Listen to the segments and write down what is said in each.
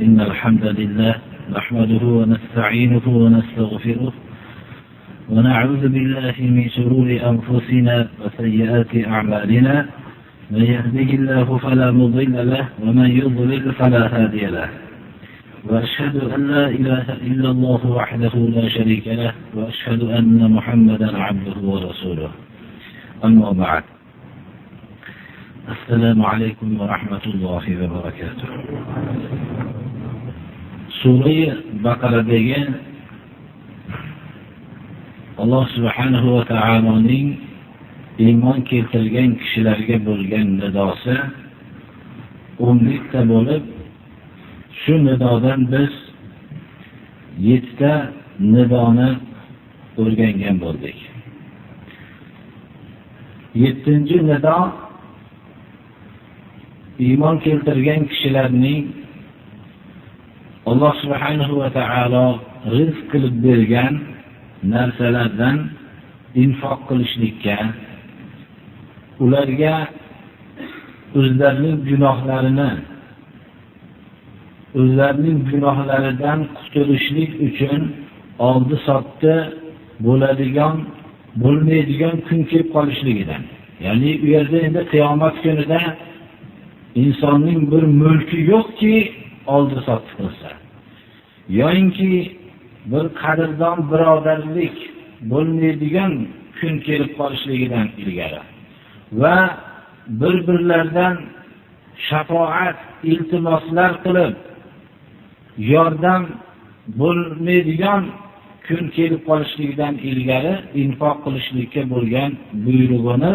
إن الحمد لله نحمده ونستعينه ونستغفره ونعوذ بالله من شرور أنفسنا وسيئات أعمالنا. من يهده الله فلا مضل له ومن يضلل فلا هادي له. وأشهد أن لا إله إلا الله وحده لا شريك له وأشهد أن محمدا عبده ورسوله. أما بعد، السلام عليكم ورحمة الله وبركاته. Sura Baqaradagi Alloh subhanahu va taoloning iymon keltirgan kishilarga bo'lgan nidosi 10 ta bo'lib, shu nidodan biz 7 ta nidoni o'rgangan bo'ldik. 7-nido iymon keltirgan kishilarning Alloh subhanahu va taolo rizq qilib bergan narsalardan infoq qilishlikka, ularga o'zlarining gunohlaridan qutulishlik uchun oldi sotdi bo'lmaydigan kun kelib qolishligidan. Ya'ni u yerda endi qiyomat kunida insonning bir mulki yo'qki oldi sotdi qilsa, yoinki bir qadrdon birodarlik bo'lmaydigan kun kelib qolishligidan ilgari va bir-birlaridan shafoat iltimoslar qilib yordam bo'lmaydigan kun kelib qolishligidan ilgari infoq qilishlikka bo'lgan buyrug'ini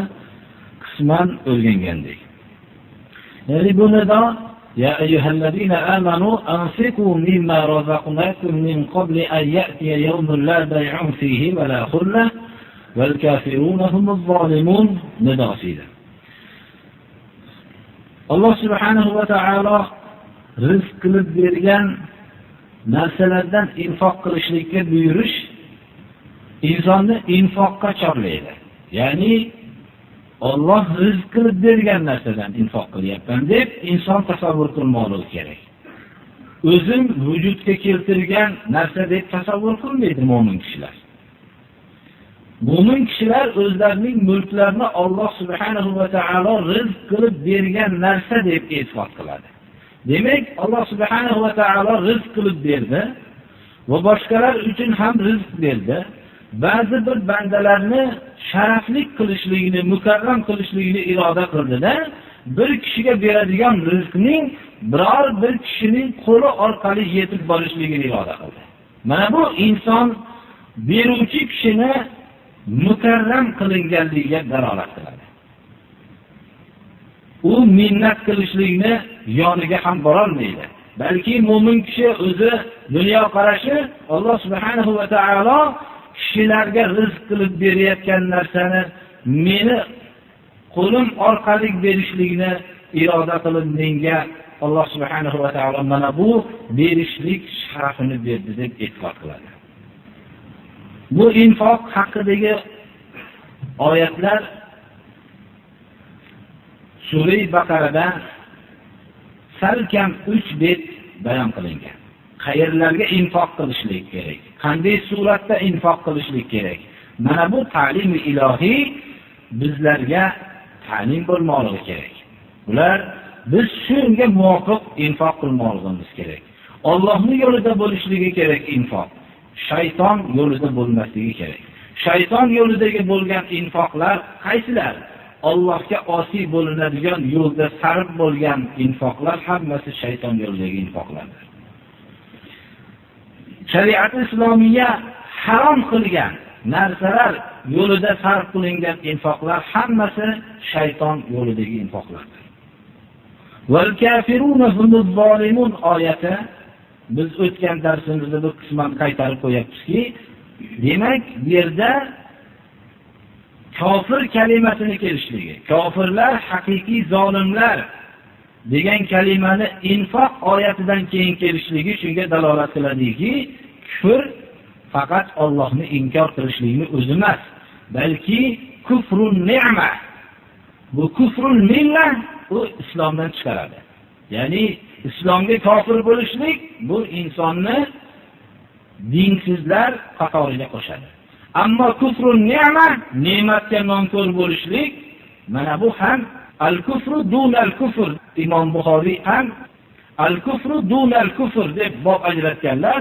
qisman o'rgangandik. Ya'ni bu nido: يا أيها الذين آمنوا أنفقوا مما رزقناكم من قبل أن يأتي يوم لا بيع فيه ولا خلة والكافرون هم الظالمون نداسيدا. الله سبحانه وتعالى rizq qilib bergan narsalardan infoq qilishlikka buyurish insonni infoqqa chorlaydi. Ya'ni Alloh rizq qilib bergan narsadan infoq qilyapman deb inson tasavvur qilmoqligi kerak. O'zim vujudga keltirgan narsa deb tasavvur qilmaydi mo'min kishilar. Mo'min kishilar o'zlarining mulklarini Alloh subhanahu va taolo rizq qilib bergan narsa deb e'tiqod qiladi. Demak, Alloh subhanahu va taolo rizq qilib berdi va boshqalar uchun ham rizq berdi. Ba'zi bir bandalarni sharafli qilishligini, mukarram qilishligini iroda qildida, bir kishiga beradigan rizqning biror bir kishining qo'li orqali yetib borishligini iroda qildi. Mana bu inson beruvchi kishini mukarram qilinganligiga dalolat qiladi. U minnat qilishlikni yoniga ham bora olmaydi. Balki mo'min kishi o'zi dunyo qarashi Alloh subhanahu va taolo kishilarga rizq qilib berayotgan narsani meni qo'lim orqali berishlikni iroda qilib menga Alloh subhanahu va taolo mana bu berishlik sharafini berdi deb e'tiqod qiladi. Bu infoq haqidagi oyatlar Sura Baqarada salkam 3 bet bayon qilingan. Qayerlarga infoq qilishlik kerak? Qanday suratda infoq qilishlik kerak? Mana bu ta'lim ilohiy bizlarga ta'lim bo'lmoqligi kerak. Ular biz shunga muvofiq infoq qilmoqligimiz kerak. Allohning yo'lida bo'lishligi kerak infoq. Shayton yo'lida bo'lmasligi kerak. Shayton yo'lidagi bo'lgan infoqlar qaysilar? Allohga osiy bo'linadigan yo'lda sarf bo'lgan infoqlar hammasi shayton yo'lidagi infoqlardir. Shariat islomiya harom qilgan narsalar yo'lida sarf qilingan infoqlar hammasi shayton yo'lidagi infoqlardir. Val kafiruna humuz zolimun oyati biz o'tgan darsimizda bir qisman qaytarib qo'yapmizki, demak bu yerda kofir kalimasini kelishligi, kofirlar haqiqiy zolimlar degan kalimani infoq oyatidan keyin kelishligi shunga dalolat qiladiki, kufr faqat Allohni inkor qilishlikni o'zi emas, balki kufrun ni'ma. Bu kufrul millah u islomdan chiqaradi. Ya'ni islomga kofir bo'lishlik bu insonni dinsizlar qatoriga qo'shadi. Ammo kufrun ni'ma, ne'matga nonko'r bo'lishlik, mana bu ham al-kufru dunal kufr. Imom Buxoriy ham al-kufru dunal kufr deb bob ajratganlar.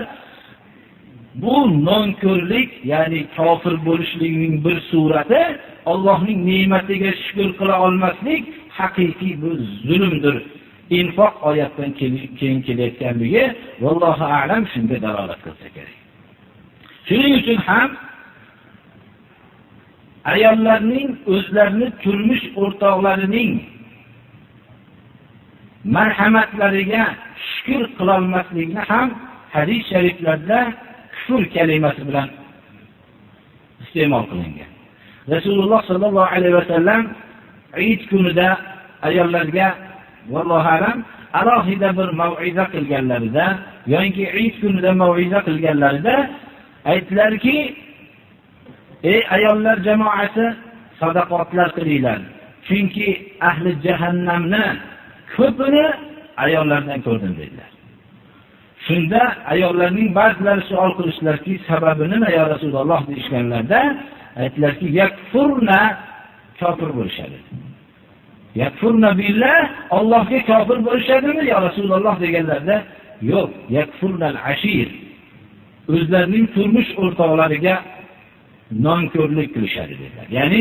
Bu nonko'rlik, ya'ni kofir bo'lishlikning bir surati, Allohning ne'matiga shukr qila olmaslik haqiqiy bir zulmdir. Infoq oyatdan keyin kelayotganligi vallohu a'lam shunga dalolat qilsa kerak. Shuning uchun ham ayollarning o'zlarini turmush o'rtoqlarining marhamatlariga shukr qila olmaslikni ham hadis shariflarda kufr kalimasi bilan iste'mol qilingan. Rasululloh sallallohu alayhi vasallam Eid kunida ayollarga vallohu alam alohida bir mav'iza qilganlarida yoki Eid kunida mav'iza qilganlarida aytdilarki, ey ayollar jamoasi, sadaqotlar qilinglar. Chunki ahli jahannamni ko'pini ayollardan ko'rdim dedilar. Shunda ayollarning ba'zilari savol qilishlarki, sababi nima ya Rasululloh deyishganlarda aytdilarki, yakfurna, kofir bo'lishadi. Yakfurna billah, Allohga kofir bo'lishadimi ya Rasululloh deganlarda, yo'q, yakfurnal ashir. O'zlarining turmush o'rtoqlariga nonko'rlik qilishadi dedilar. Ya'ni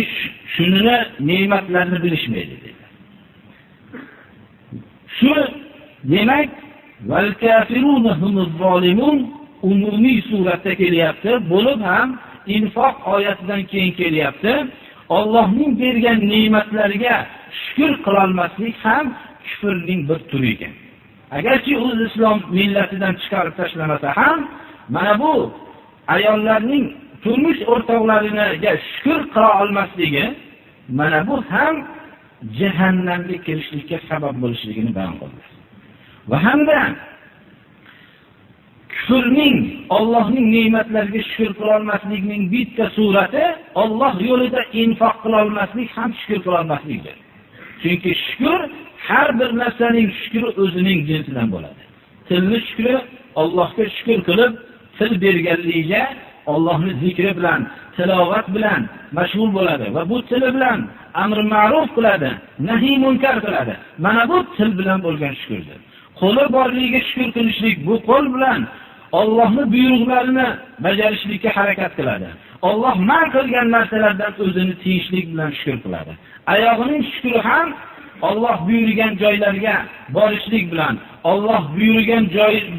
shunini ne'matlarini bilishmaydi dedilar. Shu demak val kafiruna humuz zolimun umumiy suratda kelyapti, bo'lib ham infoq oyatidan keyin kelyapti. Allohning bergan ne'matlariga shukr qila olmaslik ham kufrning bir turi ekan. Agarchi o'z islom millatidan chiqarib tashlamasa ham, mana bu ayollarning turmush o'rtoqlariga shukr qila olmasligi, mana bu ham jahannamga kirishlikka sabab bo'lishligini bayon qildi. Va hamda kufrning, Allohning ne'matlariga shukr qila olmaslikning bitta surati Alloh yo'lida infoq qila olmaslik ham shukr qila olmaslikdir. Chunki shukr har bir narsaning shukri o'zining jinsidan bo'ladi. Tilning shukri Allohga shukr qilib, til berganligiga Allohning zikri bilan, tilovat bilan mashg'ul bo'ladi va bu til bilan amr ma'ruf qiladi, nahiy munkar qiladi. Mana bu til bilan bo'lgan shukrdir. Qo'li borligiga shukr qilishlik, bu qo'l bilan Allohning buyruqlarini bajarishlikka harakat qiladi. Alloh man qilgan narsalardan o'zini tiyishlik bilan shukr qiladi. Oyog'ining shukri ham Alloh buyurgan joylarga borishlik bilan, Alloh buyurgan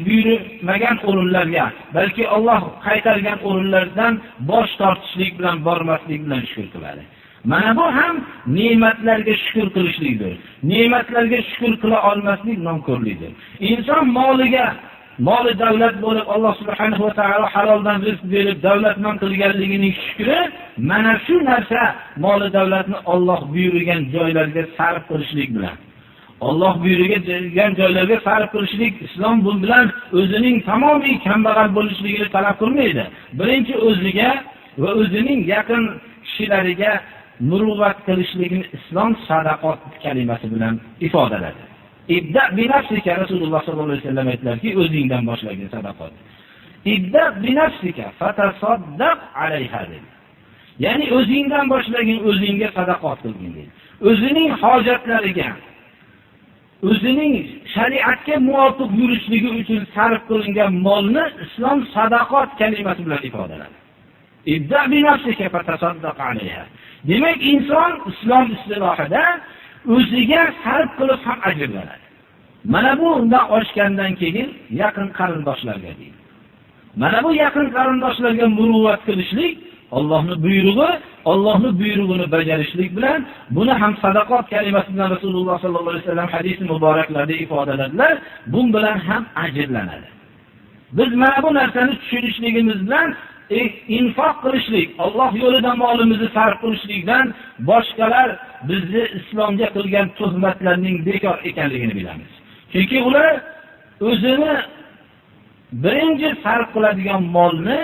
buyurmagan o'rinlarga, balki Alloh qaytargan o'rinlardan bosh tortishlik bilan bormaslik bilan shukr qiladi. Mana bu ham ne'matlarga shukr qilishlikdir. Ne'matlarga shukr qila olmaslik nonko'rlikdir. Inson moli davlat bo'lib Alloh subhanahu va taolo haloldan rizq berib davlatman qilganligining shukri, mana shu narsa moli davlatni Alloh buyurgan joylarga sarf qilishlik bilan. Alloh buyurgan joylarga sarf qilishlik, islom bu bilan o'zining tamomiy kambag'al bo'lishligini talab qilmaydi. Birinchi o'ziga va o'zining yaqin kishilariga muruvvat qilishligini islom sadaqat kalimasi bilan ifodaladi. Ibda bi nafsika, Rasululloh sollallohu alayhi vasallam aytdilarki, o'zingdan boshlagin sadaqat. Ibda bi nafsika fatasaddaq alayha. Ya'ni o'zingdan boshlagin, o'zingga sadaqat qilgin dedi. O'zining hojatlariga, o'zining shariatga muvofiq yurishligi uchun sarf qilingan molni islom sadaqat kalimasi bilan ifodaladi. Ibda bi nafsika fatasaddaq alayha. Demak, inson islom istilohida o'ziga sarf qilib ham ajrlanadi. Mana bu undan oshgandan keyin yaqin qarindoshlarga deydi. Mana bu yaqin qarindoshlarga muruvvat qilishlik, Allohning buyrug'i, Allohning buyrug'ini bajarishlik bilan buni ham sadaqat kalimasidan Rasululloh sollallohu alayhi vasallam hadis muboraklarida ifodaladilar. Bu bilan ham ajrlanadi. Biz mana bu narsani tushunishligimiz bilan infoq qilishlik, Alloh yo'lida molimizni sarf qilishlikdan boshqalar bizni islomga qilgan tuhmatlarning bekor ekanligini bilamiz. Chunki ular o'zini birinchi sarf qiladigan molni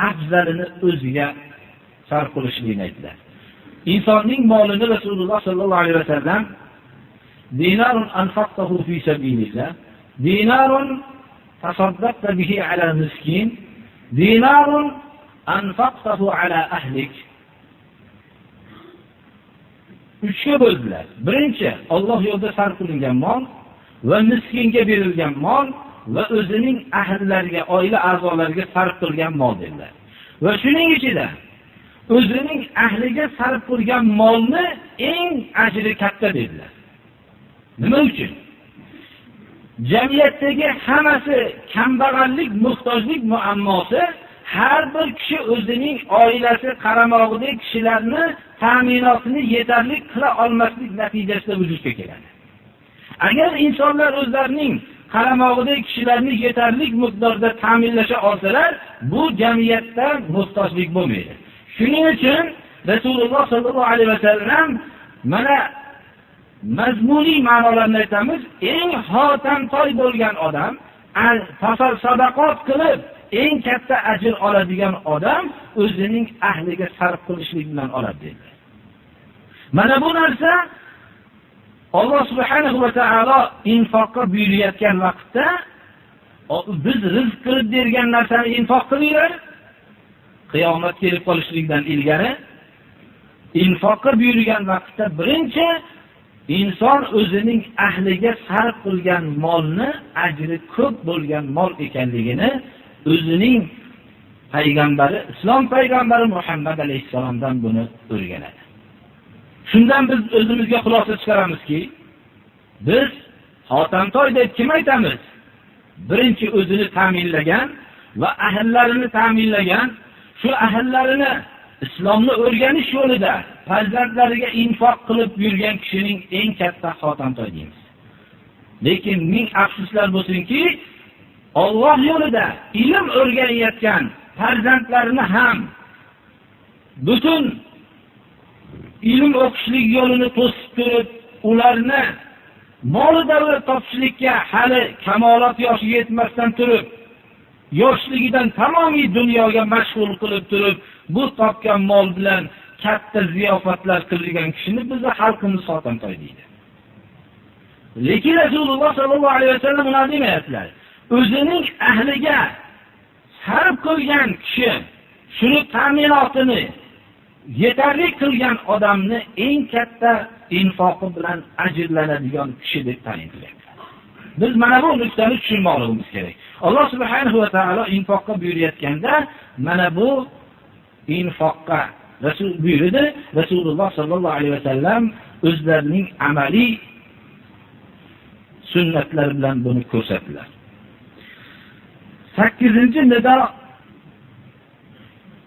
afzalini o'ziga sarf qilishligini aytdilar. Insonning molini Rasululloh sollallohu alayhi vasallam dinarun anfaqtahu fi sabilillah, dinarun tasaddaqta bihi ala miskin, dinarun anfaqtahu ala ahlik. Uchga bo'ldilar. Birinchi, Alloh yo'lida sarf qilingan mol va miskinga berilgan mol va o'zining ahllariga, oila a'zolariga sarf qilgan mol dedilar. Va shuning ichida o'zining ahliga sarf qilgan molni eng ajri katta dedilar. Nima uchun? Jamiyatdagi hammasi kambag'allik, muhtojlik muammosi, har bir kishi o'zining oilasi qaramog'idagi kishilarni ta'minotini yetarli qila olmaslik natijasida vujudga keladi. Agar insonlar o'zlarining qaramog'idagi kishilarni yetarli miqdorda ta'minlasha olsalar, bu jamiyatda muhtojlik bo'lmaydi. Shuning uchun Rasululloh sollallohu alayhi vasallam mana mazmuniy ma'nolarni aytamiz, eng xotamtoy bo'lgan odam, sadaqat qilib eng katta ajr oladigan odam o'zining ahliga sarf qilishlik bilan oladi dedi. Mana bu narsa Alloh subhanahu va taolo infoqqa buyurayotgan vaqtda biz rizq qilib bergan narsani infoq qilinglar. Qiyomat kelib qolishlikdan ilgari infoqqa buyurgan vaqtda birinchi inson o'zining ahliga sarf qilgan molni ajri ko'p bo'lgan mol ekanligini o'zining payg'ambari, islom payg'ambari Muhammad alayhisalomdan buni o'rganadi. Shundan biz o'zimizga xulosa chiqaramizki, biz xotamtoy deb kim aytamiz? Birinchi o'zini ta'minlagan va ahllarini ta'minlagan, shu ahillarini islomni o'rganish yo'lida farzandlariga infoq qilib yurgan kishining eng katta xotamtoy deymiz. Lekin ming afsuslar bo'lsinki, Alloh yo'lida ilm o'rganayotgan farzandlarini ham butun ilm o'qishlik yo'lini to'sib turib, ularni mol davlat topishlikka hali kamolot yoshiga yetmasdan turib, yoshligidan tamomiy dunyoga mashg'ul qilib turib, bu topgan mol bilan katta ziyofatlar qilgan kishini bizning xalqimiz xotamtoy deydi. Lekin Rasululloh sollallohu alayhi vasallam ular demayaptilar. O'zining ahliga sarf qilgan kishi, shuni ta'minotini yetarli qilgan odamni eng katta infoqi bilan ajrlanadigan kishi deb ta'yin qilyapti. Biz mana bu nuqtani tushunmoqligimiz kerak. Alloh subhanahu va taolo infoqqa buyurayotganda mana bu infoqqa Rasul buyurdi. Rasululloh sollallohu alayhi vasallam o'zlarining amaliy sunnatlari bilan buni ko'rsatdilar. 8-nido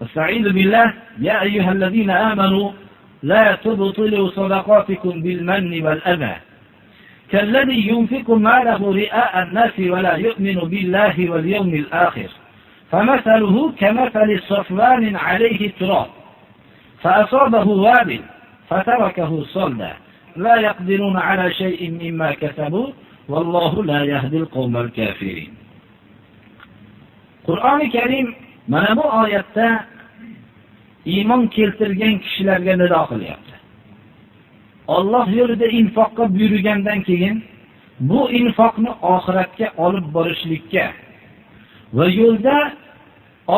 Estaizu billah ya ayyuhallazina amanu la tubtilu sadaqatikum bil manni wal adha kalladhi yunfiqu malahu ri'a an-nasi wa la yu'minu billahi wal yawmil akhir famathaluhu kamathali safwanin alayhi turab فأصابه وابل فتركه صلدا لا يقدرون على شيء مما كسبوا والله لا يهدي القوم الكافرين. Qur'oni Karim mana bu oyatda iymon keltirgan kishilarga nido qilyapti. Alloh yo'lida infoqqa buyurgandan keyin bu infoqni oxiratga olib borishlikka va yo'lda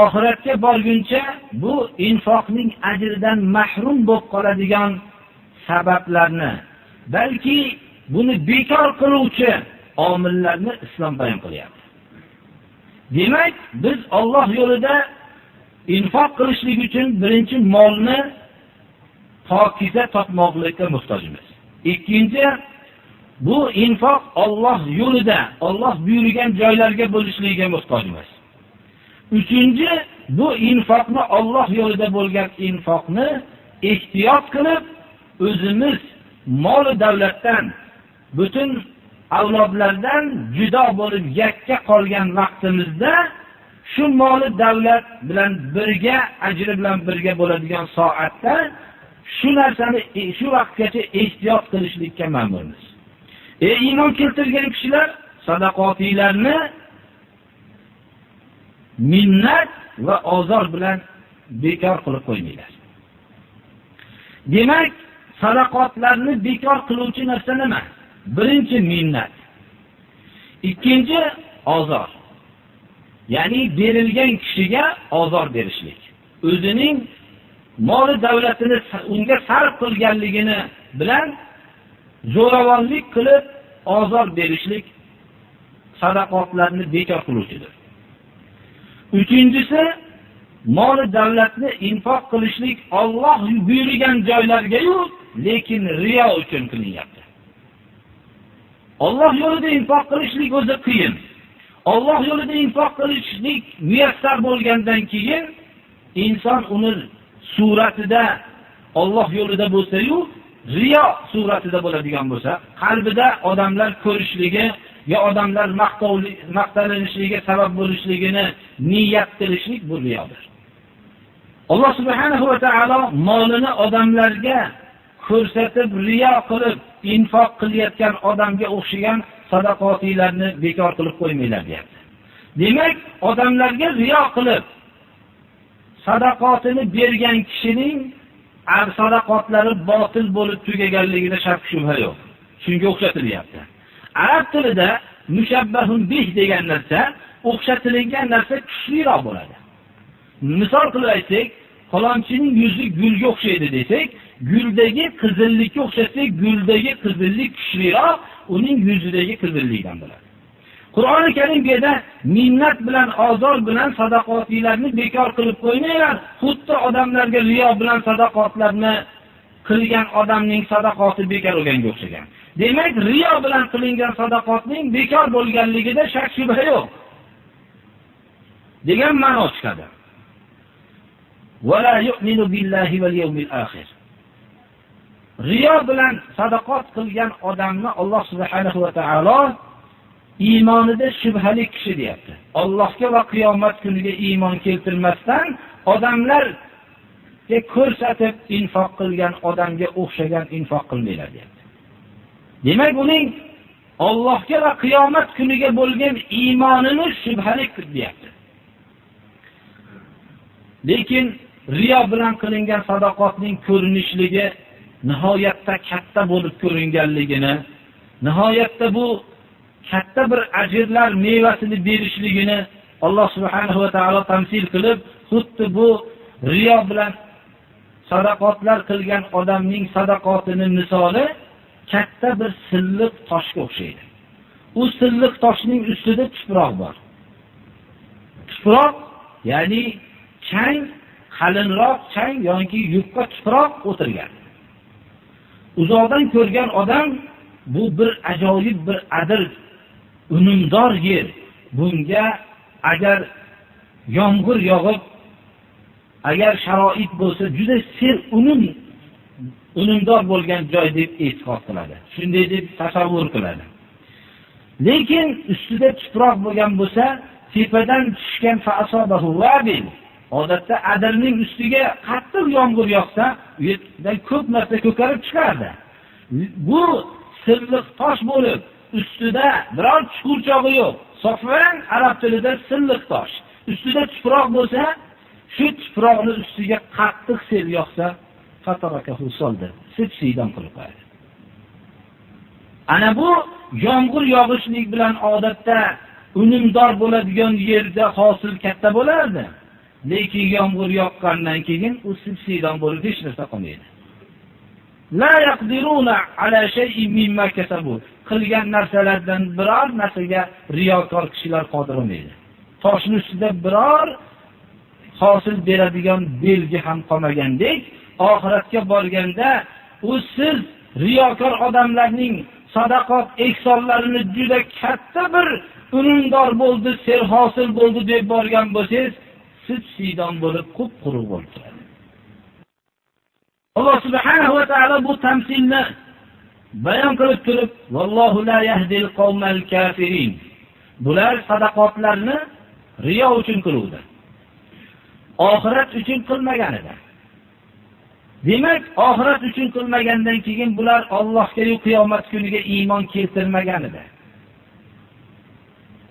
oxiratga borguncha bu infoqning ajridan mahrum bo'lib qoladigan sabablarni, balki buni bekor qiluvchi omillarni islom bayon qilyapti. Demak, biz Alloh yo'lida infoq qilishlik uchun birinchi molni pokiza topmoqlikka muhtojmiz. Ikkinchi, bu infoq Alloh yo'lida, Alloh buyurgan joylarga bo'lishligiga muhtojmiz. Uchinchi, bu infoqni Alloh yo'lida bo'lgan infoqni ehtiyot qilib, o'zimiz mol davlatdan, butun avlodlardan judo bo'lib yakka qolgan vaqtimizda shu mol davlat bilan birga, ajri bilan birga bo'ladigan soatda shu narsani shu vaqtgacha ehtiyot qilishlikka ma'murmiz. Iymon keltirgan kishilar sadaqotiylarni minnat va ozor bilan bekor qilib qo'ymaylar. Demak, sadaqotlarni bekor qiluvchi narsa nima? Birinchi minnat. Ikkinchi ozor. Ya'ni berilgan kishiga ozor berishlik. O'zining mol davlatini unga sarf qilganligini bilan zo'ravonlik qilib ozor berishlik sadaqotlarni bekor qiluvchidir. Uchinchisi mol davlatni infoq qilishlik Alloh buyurgan joylarga-yu, lekin riyo uchun qilinyapti. Alloh yo'lida infoq qilishlik o'zi qiyin. Alloh yo'lida infoq qilishlik muyassar bo'lgandan keyin inson uni suratida Alloh yo'lida bo'lsa-yu, riyo suratida bo'ladigan bo'lsa, qalbida odamlar ko'rishligi yo odamlar maqtalishligi sabab bo'lishligini niyat qilishlik bu riyodir. Alloh subhanahu va taolo molini odamlarga ko'rsatib riyo qilib infoq qilayotgan odamga o'xshagan sadaqotlarni bekor qilib qo'ymanglar deyapti. Demak, odamlarga riyo qilib sadaqotini bergan kishining sadaqotlari botil bo'lib tugaganligida shak shubha yo'q. Shunga o'xshatilyapti. Arab tilida mushabbahun bih degan narsa o'xshatilgan narsa kuchliroq bo'ladi. Misol qilib aytsak, falonchining yuzi gulga o'xshaydi desak, guldagi qizillikka o'xshatsak, guldagi qizillik kuchliroq uning yuzidagi qizillikdan bo'ladi. Qur'oni Karimda minnat bilan, ozor bilan sadaqotlarni bekor qilib qo'ymanglar. Xuddi odamlarga riyo bilan sadaqotlarni qilgan odamning sadaqoti bekor bo'lganga o'xshagan. Demak, riyo bilan qilingan sadaqotning bekor bo'lganligida shak shubha yo'q degan ma'no chiqadi. Wala yu'minu billahi val yawmil akhir. Riyo bilan sadaqot qilgan odamni Alloh subhanahu va taolo iymonida shubhali kishi deyapti. Allohga va qiyomat kuniga iymon keltirmasdan odamlarga ko'rsatib infoq qilgan odamga o'xshagan infoq qilmaylar deyapti. Demak, uning Allohga va qiyomat kuniga bo'lgan iymonini shubhali deyapti. Lekin riyo bilan qilingan sadaqotning ko'rinishligi nihoyatda katta bo'lib ko'ringanligini, nihoyatda bu katta bir ajrlar mevasini berishligini Alloh subhanahu va taolo tamsil qilib, xuddi bu riyo bilan sadaqotlar qilgan odamning sadaqotini misoli katta bir silliq toshga o'xshaydi. U silliq toshning ustida tuproq bor. Tuproq, ya'ni chang, qalinroq chang yoki yupqa tuproq o'tirgan. Uzoqdan ko'rgan odam bu bir ajoyib bir adil unumdor yer. Bunga agar yomg'ir yog'ib, agar sharoit bo'lsa, juda sel unumdor bo'lgan joy deb e'tiqod qiladi. Shunday deb tasavvur qiladi. Lekin ustida tuproq bo'lgan bo'lsa, tepadan tushgan fa'asobahu vabil. Odatda adirning ustiga qattiq yomg'ir yog'sa, u yerdan ko'p narsa ko'karib chiqardi. Bu silliq tosh bo'lib, ustida biror chuqurchog'i yo'q. Sofran arab tilida silliq tosh. Ustida tuproq bo'lsa, shu tuproqning ustiga qattiq sel yog'sa, fatarakahu soldi. Sipsiydon qilib qo'yadi. Ana bu yomg'ir yog'ishlik bilan odatda unumdor bo'ladigan yerda hosil katta bo'lardi. Lekin yomg'ir yoqqandan keyin u sipsiydon bo'lib hech narsa qolmaydi. La yaqdiruna ala shay'in mimma kasabu. Qilgan narsalardan biror narsaga riyokor kishilar qodir bo'lmaydi. Toshning ustida biror hosil beradigan belgi ham qolmagandek, oxiratga borganda u siz riyokor odamlarning sadaqat ehsonlarini juda katta bir unumdor bo'ldi, sel hosil bo'ldi deb borgan bo'lsangiz, sipsiydon bo'lib quruq bo'lib turadi. Alloh subhanahu va taolo bu tamsilni bayon qilib turib, vallohu la yahdil qawmal kafirin. Bular sadaqotlarni riyo uchun qiluvdi. Oxirat uchun qilmagan edi. Demak, oxirat uchun qilmagandan keyin bular Allohga va qiyomat kuniga iymon keltirmagan edi.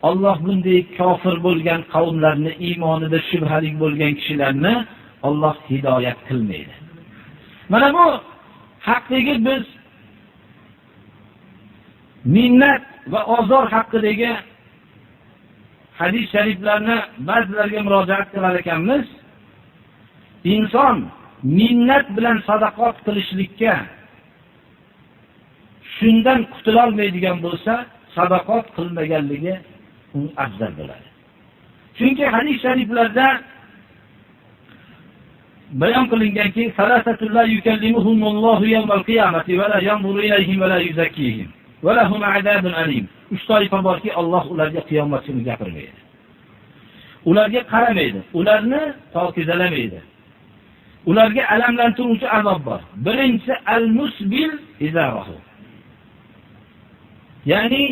Alloh bunday kofir bo'lgan qavmlarni, iymonida shubhalik bo'lgan kishilarni Alloh hidoyat qilmaydi. Mana bu haqdagi biz minnat va ozor haqidagi hadis shariflarni ba'zilarga murojaat qilar ekanmiz. Inson minnat bilan sadaqat qilishlikka shundan qutula olmaydigan bo'lsa, sadaqat qilmaganligi uni afzal bo'ladi. Chunki hadis shariflarda bayon qilinganki, salasatul la yukallimuhumullohu yawmal qiyamati va la yanzuru ilayhim va la yuzakkihim va lahum azabun alim. 3 toifa borki, Alloh ularga qiyomat kuni gapirmaydi. Ularga qaramaydi, ularni pokizalamaydi. Ularga alamlantiruvchi azob bor. Birinchisi al-musbil izarahu. Ya'ni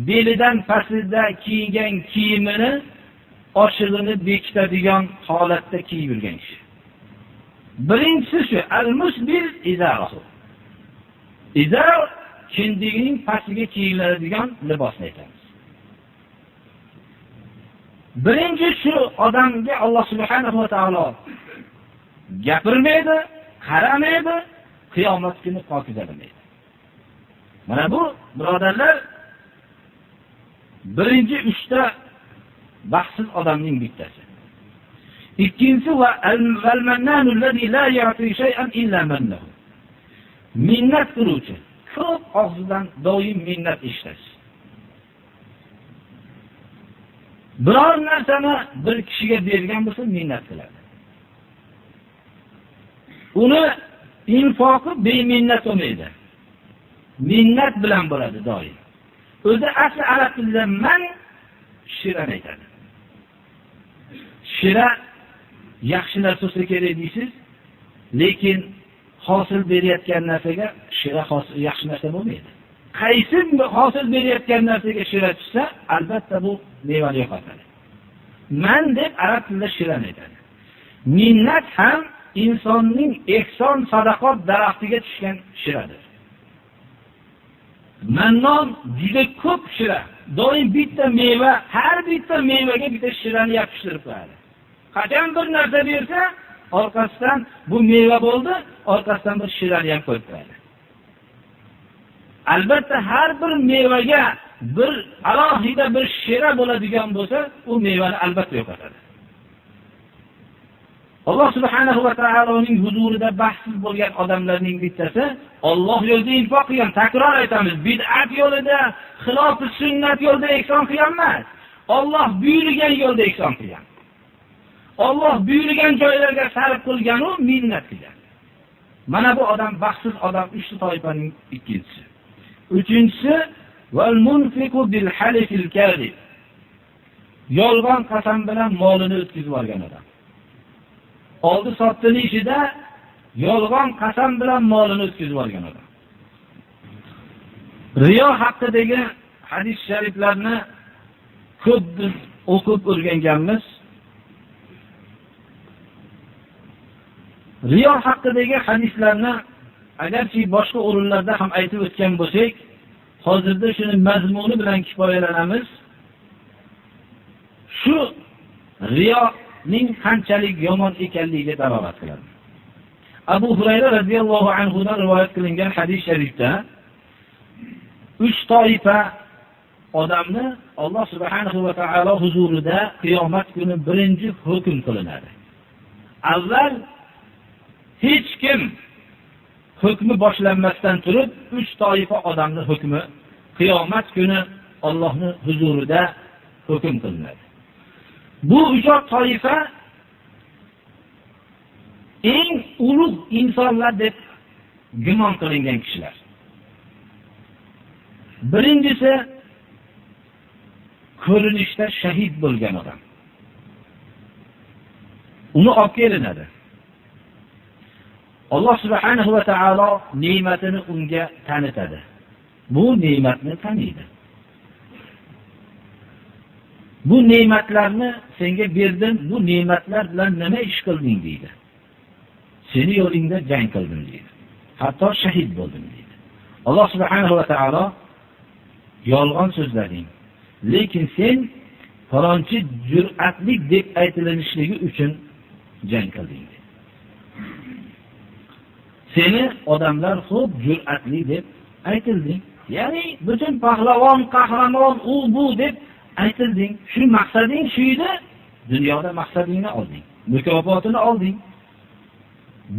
belidan pastida kiygan kiyimini oshig'ini bekitadigan holatda kiyib yurgan kishi. Birinchisi shu al-musbil izarahu. Izar kindigining pastiga kiyiladigan libosni aytamiz. Birinchi shu odamga Alloh subhanahu va taolo gapirmaydi, qaramaydi, qiyomat kuni pokizalamaydi. Mana bu birodarlar birinchi 3 ta baxtsiz odamning bittasi. Ikkinchisi va al-mannanu allazi la ya'ti shay'an illa mannahu. Minnat qiluvchi, ko'p og'zidan doim minnat eshitasiz. Biror narsani bir kishiga bergan bo'lsa minnat qiladi. Uni infoqi beminnat bo'lmaydi. Minnat bilan bo'ladi doim. O'zi asli arab tilida man shira aytadi. Shira yaxshi narsa bo'lsa kerak deysiz, lekin hosil berayotgan narsaga shira yaxshi narsa bo'lmaydi. Qaysi hosil berayotgan narsaga shira tushsa, albatta bu mevani yo'qotadi. Man deb arab tilida shira aytadi. Minnat ham insonning ehson sadaqat daraxtiga tushgan shiradir. Mannon juda ko'p shira. Doim bitta meva, har bitta mevaga bitta shirani yopishtirib qo'yadi. Qachon bir narsa bersa, orqasidan bu meva bo'ldi, orqasidan bir shirani ham qo'yib qo'yadi. Albatta har bir mevaga bir alohida bir shira bo'ladigan bo'lsa, u mevani albatta yo'qotadi. Alloh subhanahu va taoloning huzurida baxtsiz bo'lgan odamlarning bittasi Alloh yo'lida infaq qilgan. Takror aytamiz, bid'at yo'lida, xilofi sunnat yo'lida ehson qilgan emas. Alloh buyurgan yo'lda ehson qilgan. Alloh buyurgan joylarga sarf qilgan u minnat qilgan. Mana bu odam baxtsiz odam 3 toifaning ikkinchisi. Uchinchisi val munfiqu bil halifil kadhib. Yolg'on qasam bilan molini o'tkazib olgan odam. Oldi sotdining ishida yolg'on qasam bilan molini o'tkazib olgan odam. Riyo haqidagi hadis shariflarni ko'p biz o'qib o'rganganmiz. Riyo haqidagi hadislarni agarchi boshqa o'rinlarda ham aytib o'tgan bo'lsak, hozirda shuni mazmuni bilan kifoyalanamiz. Shu riyoning qanchalik yomon ekanligiga dalolat qiladi. Abu Hurayra radhiyallohu anhu dan rivoyat qilingan hadis sharifda 3 toifa odamni Alloh subhanahu va taolo huzurida qiyomat kuni birinchi hukm qilinadi. Avval hech kim hukmi boshlanmasdan turib 3 toifa odamning hukmi qiyomat kuni Allohning huzurida hukm qilinadi. Bu 3 toifa eng ulug' insonlar deb gumon qilingan kishilar. Birinchisi ko'rinishda shahid bo'lgan odam. Uni olib kelinadi. Alloh subhanahu va taolo ne'matini unga tanitadi. Bu ne'matni taniydi. Bu ne'matlarni senga berdim, bu ne'matlar bilan nima ish qilding deydi. Seni yo'lingda jang qildim deydi. Hatto shahid bo'ldim deydi. Alloh subhanahu va taolo yolg'on so'zlading, lekin sen falonchi jur'atlik deb aytilishligi uchun jang qilding. Seni odamlar xo'p jur'atli deb aytilding, Ya'ni butun pahlavon, qahramon, u bu deb aytilding. Shu maqsading shu edi, dunyoda maqsadingni olding, mukofotini olding.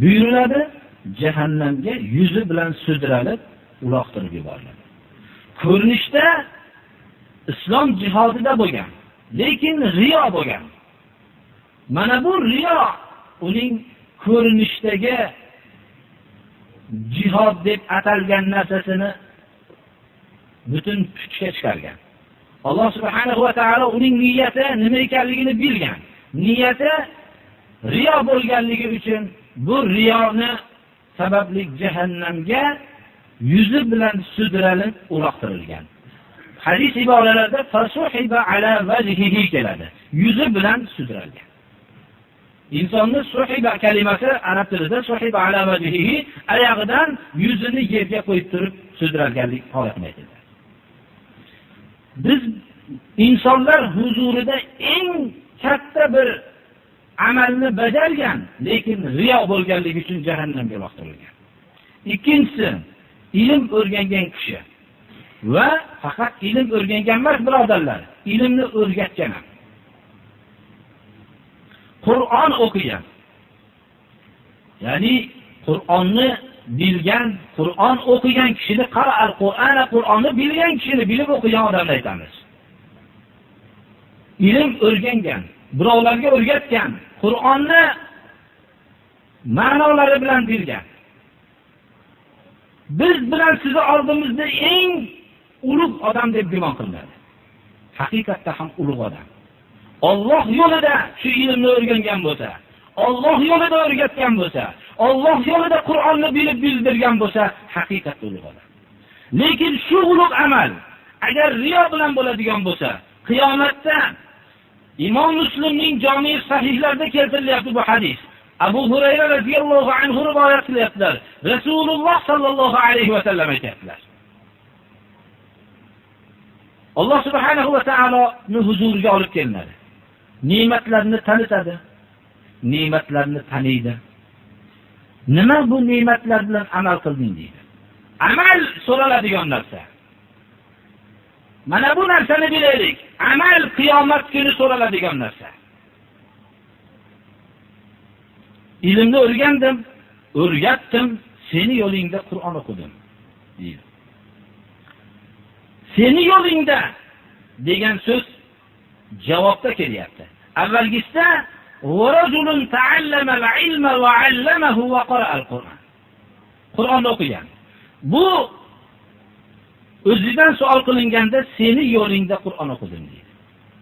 Buyuriladi, jahannamga yuzi bilan sudralib, uloqtirib yuboriladi. Ko'rinishda islom jihodida bo'lgan, lekin riyo bo'lgan. Mana bu riyo uning ko'rinishdagi jihod deb atalgan narsasini butun puchga chiqargan. Alloh subhanahu va taolo uning niyati nima ekanligini bilgan. Niyati riyo bo'lganligi uchun bu riyoni sababli jahannamga yuzi bilan sudralib uloqtirilgan. Hadis iboralarida fasuhiba ala vajhihi keladi. Yuzi bilan sudralgan. İnsonni suhiba kalimasi arab tilida suhiba ala vajhihi oyog'idan yuzini yerga qo'yib turib sudralganlik holatini aytadi. Biz insonlar huzurida eng katta bir amalni bajargan, lekin riyo bo'lganligi uchun jahannamga uloqtirilgan. Ikkinchisi, ilm o'rgangan kishi va faqat ilm o'rgangan emas, birodarlar, ilmni o'rgatgan ham. Qur'on o'qigan. Ya'ni Qur'onni bilgan, Qur'on o'qigan kishini qara'al Qur'ona, Qur'onni bilgan kishini bilib o'qigan odamni aytamiz. Ilm o'rgangan, birovlarga o'rgatgan, Qur'onni ma'nolari bilan bilgan. Biz bilan sizni oldimizda eng ulug' odam deb gumon qilinadi. Haqiqatda ham ulug' odam. Alloh yo'lida shu ilmni o'rgangan bo'lsa, Alloh yo'lida o'rgatgan bo'lsa, Alloh yo'lida Qur'onni bilib bildirgan bo'lsa, haqiqatda ulug' odam. Lekin shu ulug' amal agar riyo bilan bo'ladigan bo'lsa, qiyomatda Imom Muslimning jami sahihlarida keltirilyapti bu hadis. Abu Hurayra radhiyallohu anhu rivoyat qilyaptilar. Rasululloh sallallohu alayhi va sallam aytadilar. Alloh subhanahu va taoloni huzuriga olib kelinadi. Ne'matlarni tanitadi. Ne'matlarni taniydi. Nima bu ne'matlar bilan amal qilding deydi. Amal so'raladigan narsa. Mana bu narsani bilaylik. Amal qiyomat kuni so'raladigan narsa. Ilmni o'rgandim, o'rgatdim, seni yo'lingda Qur'on o'qidim deydi. Seni yo'lingda degan so'z javobda kelyapti. Avvalgisida "Varajulun ta'allama al-ilma wa 'allamahu wa qara'a al-Qur'on." Qur'onni o'qigan. Bu o'zidan savol qilinganda seni yo'lingda Qur'on o'qidim deydi.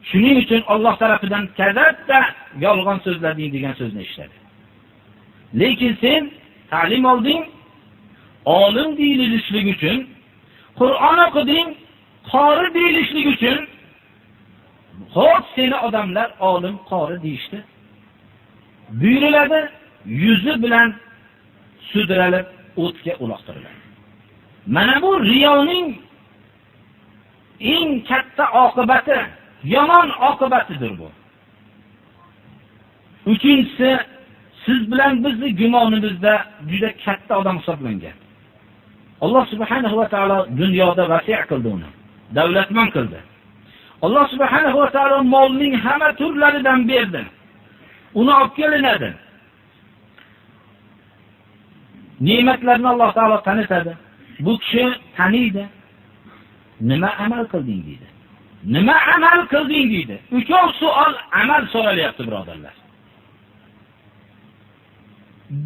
Shuning uchun Alloh tarafidan kazabda yolg'on so'zlading degan so'zni eshitadi. Lekin sen ta'lim olding, olim deyilishlik uchun, Qur'on o'qiding, qori deyilishlik uchun, xo'p seni odamlar olim, qori deyishdi. Buyuriladi, yuzi bilan sudralib o'tga uloqtiriladi. Mana bu riyoning eng katta oqibati, yomon oqibatidir bu. Uchinchisi, siz bilan bizni gumonimizda juda katta odam hisoblangan. Alloh subhanahu va taolo dunyoda vasi' qildi uni, davlatmand qildi. Alloh subhanahu va taolo molning hamma turlaridan berdi. Uni olib kelinadi. Ne'matlarni Alloh taolo tanitadi. Bu kishi taniydi. Nima amal qilding deydi. Nima amal qilding deydi. Uchov savol amal so'ralyapti birodarlar.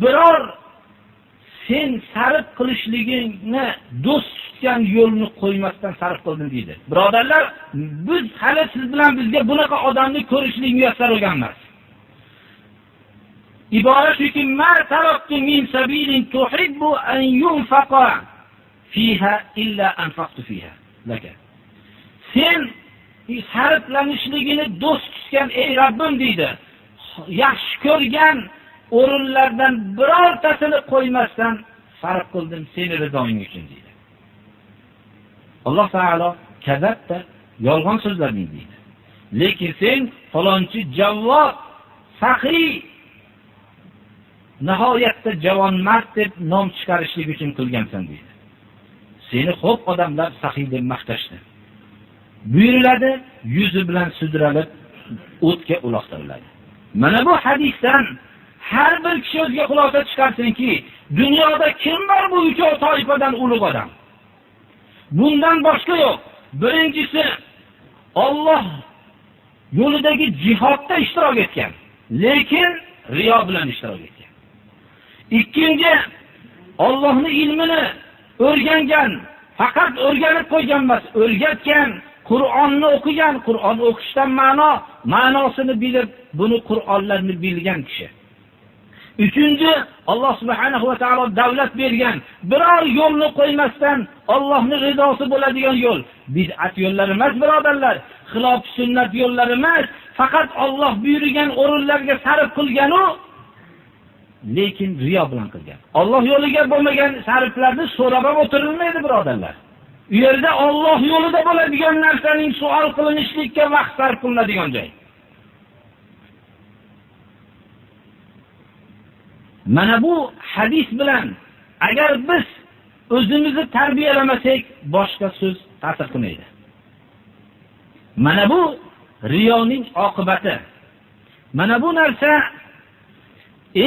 Biror sen sarf qilishligingni do'st tutgan yo'lni qo'ymasdan sarf qilding deydi. Birodarlar, biz hali siz bilan bizga bunaqa odamni ko'rishlik muyassar bo'lgan emas. Ibora shuki, "Ma taraktu min sabilin tuhibbu an yunfaqa fiha illa anfaqtu fiha." Laka. Sen sarflanishligini do'st tutgan ey Rabbim deydi. Yaxshi ko'rgan o'rinlardan birortasini qo'ymasdan sarf qildim seni rizoing uchun deydi. Alloh taolo kazabda yolg'on so'zlading deydi. Lekin sen falonchi javvod, saxiy, nihoyatda javon mard deb nom chiqarishlik uchun qilgansan deydi. seni xo'p odamlar saxiy deb maqtashdi. Buyuriladi, yuzi bilan sudralib o'tga uloqtiriladi. Mana bu hadisdan har bir kishi o'ziga xulosa chiqarsinki, dunyoda kim bor bu uch toifadan ulug' odam? Bundan boshqa yo'q. Birinchisi Alloh yo'lidagi jihodda ishtirok etgan, lekin riyo bilan ishtirok etgan. Ikkinchi, Allohning ilmini o'rgangan, faqat o'rganib qo'ygan emas, o'rgatgan, Qur'onni o'qigan, Qur'on o'qishdan ma'nosini bilib, buni Qur'onlarni bilgan kishi. Uchinchi, Alloh subhanahu va taolo davlat bergan, biror yo'lni qo'ymasdan Allohning rizosi bo'ladigan yo'l. Bid'at yo'llari emas, birodarlar, xilof sunnat yo'llari emas, faqat Alloh buyurgan o'rinlarga sarf qilgan-u, lekin riyo bilan qilgan. Alloh yo'liga bo'lmagan sarflarni so'rab o'tirilmaydi, birodarlar. U yerda Alloh yo'lida bo'ladigan narsaning savol qilinishlikka vaqt sarf qilinadigan joy. Mana bu hadis bilan agar biz o'zimizni tarbiyalamasak, boshqa so'z ta'sir qilmaydi. Mana bu riyoning oqibati. Mana bu narsa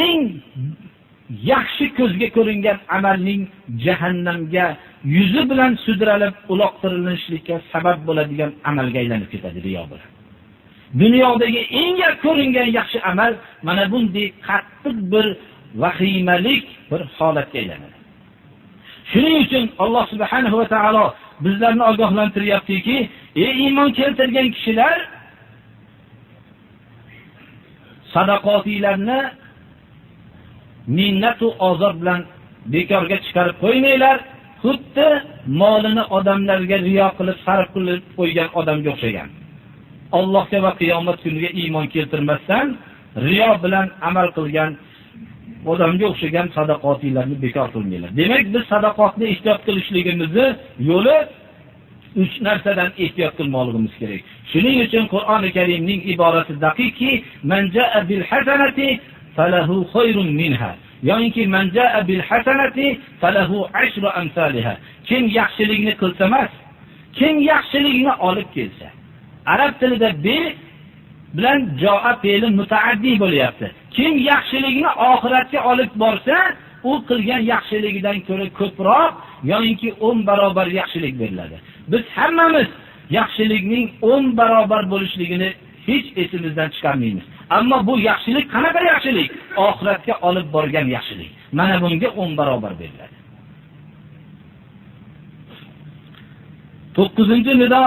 eng yaxshi ko'zga ko'ringan amalning jahannamga yuzi bilan sudralib uloqtirilishlikka sabab bo'ladigan amalga aylanib ketadi riyo bilan. Dunyodagi eng ko'ringan yaxshi amal mana bunday qattiq bir vahimalik bir holatga aylanadi. Shuning uchun Alloh subhanahu va taolo bizlarni ogohlantiryaptiki, ey iymon keltirgan kishilar, sadaqotinglarni minnat va ozor bilan bekorga chiqarib qo'ymanglar. Xuddi molini odamlarga riyo qilib sarf qilib qo'ygan odamga o'xshagan. Allohga va qiyomat kuniga iymon keltirmasdan riyo bilan amal qilgan odamga o'xshagan sadaqotinglarni bekor qilmanglar. Demak, biz sadaqotni ehtiyot qilishligimizni yo'li 3 narsadan ehtiyot qilmoqligimiz kerak. Shuning uchun Qur'oni Karimning iborasi daqiqki, man jaa bil hasanati falahu khayrun minha. Ya'ni man jaa bil hasanati falahu 10 amsalha. Kim yaxshilikni qilsa emas, kim yaxshilikni olib kelsa. Arab tilida bi bilan jo'a fe'li mutaaddi bo'lyapti. Kim yaxshilikni oxiratga olib borsa, u qilgan yaxshiligidan ko'ra ko'proq, yo'inki 10 barobar yaxshilik beriladi. Biz hammamiz yaxshilikning 10 barobar bo'lishligini hech esimizdan chiqarmaymiz. Ammo bu yaxshilik qanaqa yaxshilik? Oxiratga olib borgan yaxshilik. Mana bunga 10 barobar beriladi. 9-nido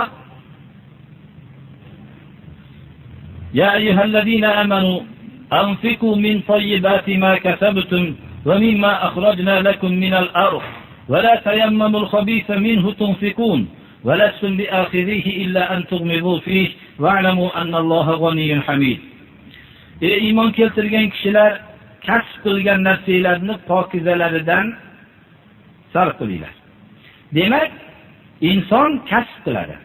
Ya ayyuhallazina amanu anfiqu min tayyibati ma kasabtum wa mimma akhrajna lakum min al-ardh wa la tayammamu al-khabitha minhu tunfiqun wa lastum bi'akhidhihi illa an tughmidu fihi wa'lamu anna Alloha ghaniyyun hamid. Ey iymon keltirgan kishilar, kasb qilgan narsalarni pokizalaridan sarf qilinglar. Demak, inson kasb qiladi.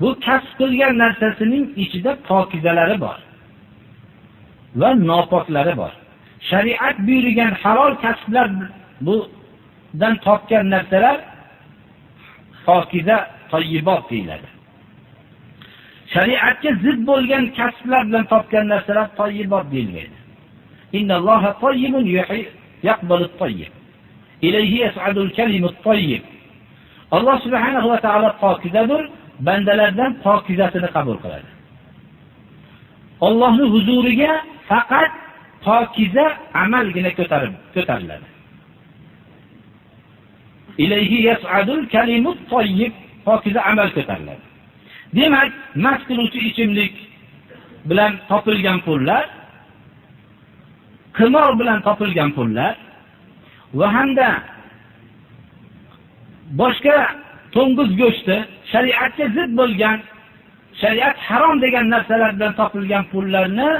Bu kasb qilgan narsasining ichida pokizalari bor va nopoklari bor. Shariat buyurgan halol kasblar budan topgan narsalar pokiza, tayyibot deyiladi. Shariatga zid bo'lgan kasblar bilan topgan narsalar tayyibot deyilmaydi. Innalloha tayyibun yaqbalut tayyib. Ilayhi yas'adul kalimut tayyib. Alloh subhanahu va taolo pokizadir, bandalardan pokizasini qabul qiladi. Allohning huzuriga faqat pokiza amalgina ko'tariladi. Ilayhi yas'adul kalimut tayyib, pokiza amal ko'tariladi. Demak, mast qiluvchi ichimlik bilan topilgan pullar, qimor bilan topilgan pullar va hamda boshqa to'ng'iz go'shti, shariatga zid bo'lgan, shariat harom degan narsalardan topilgan pullarni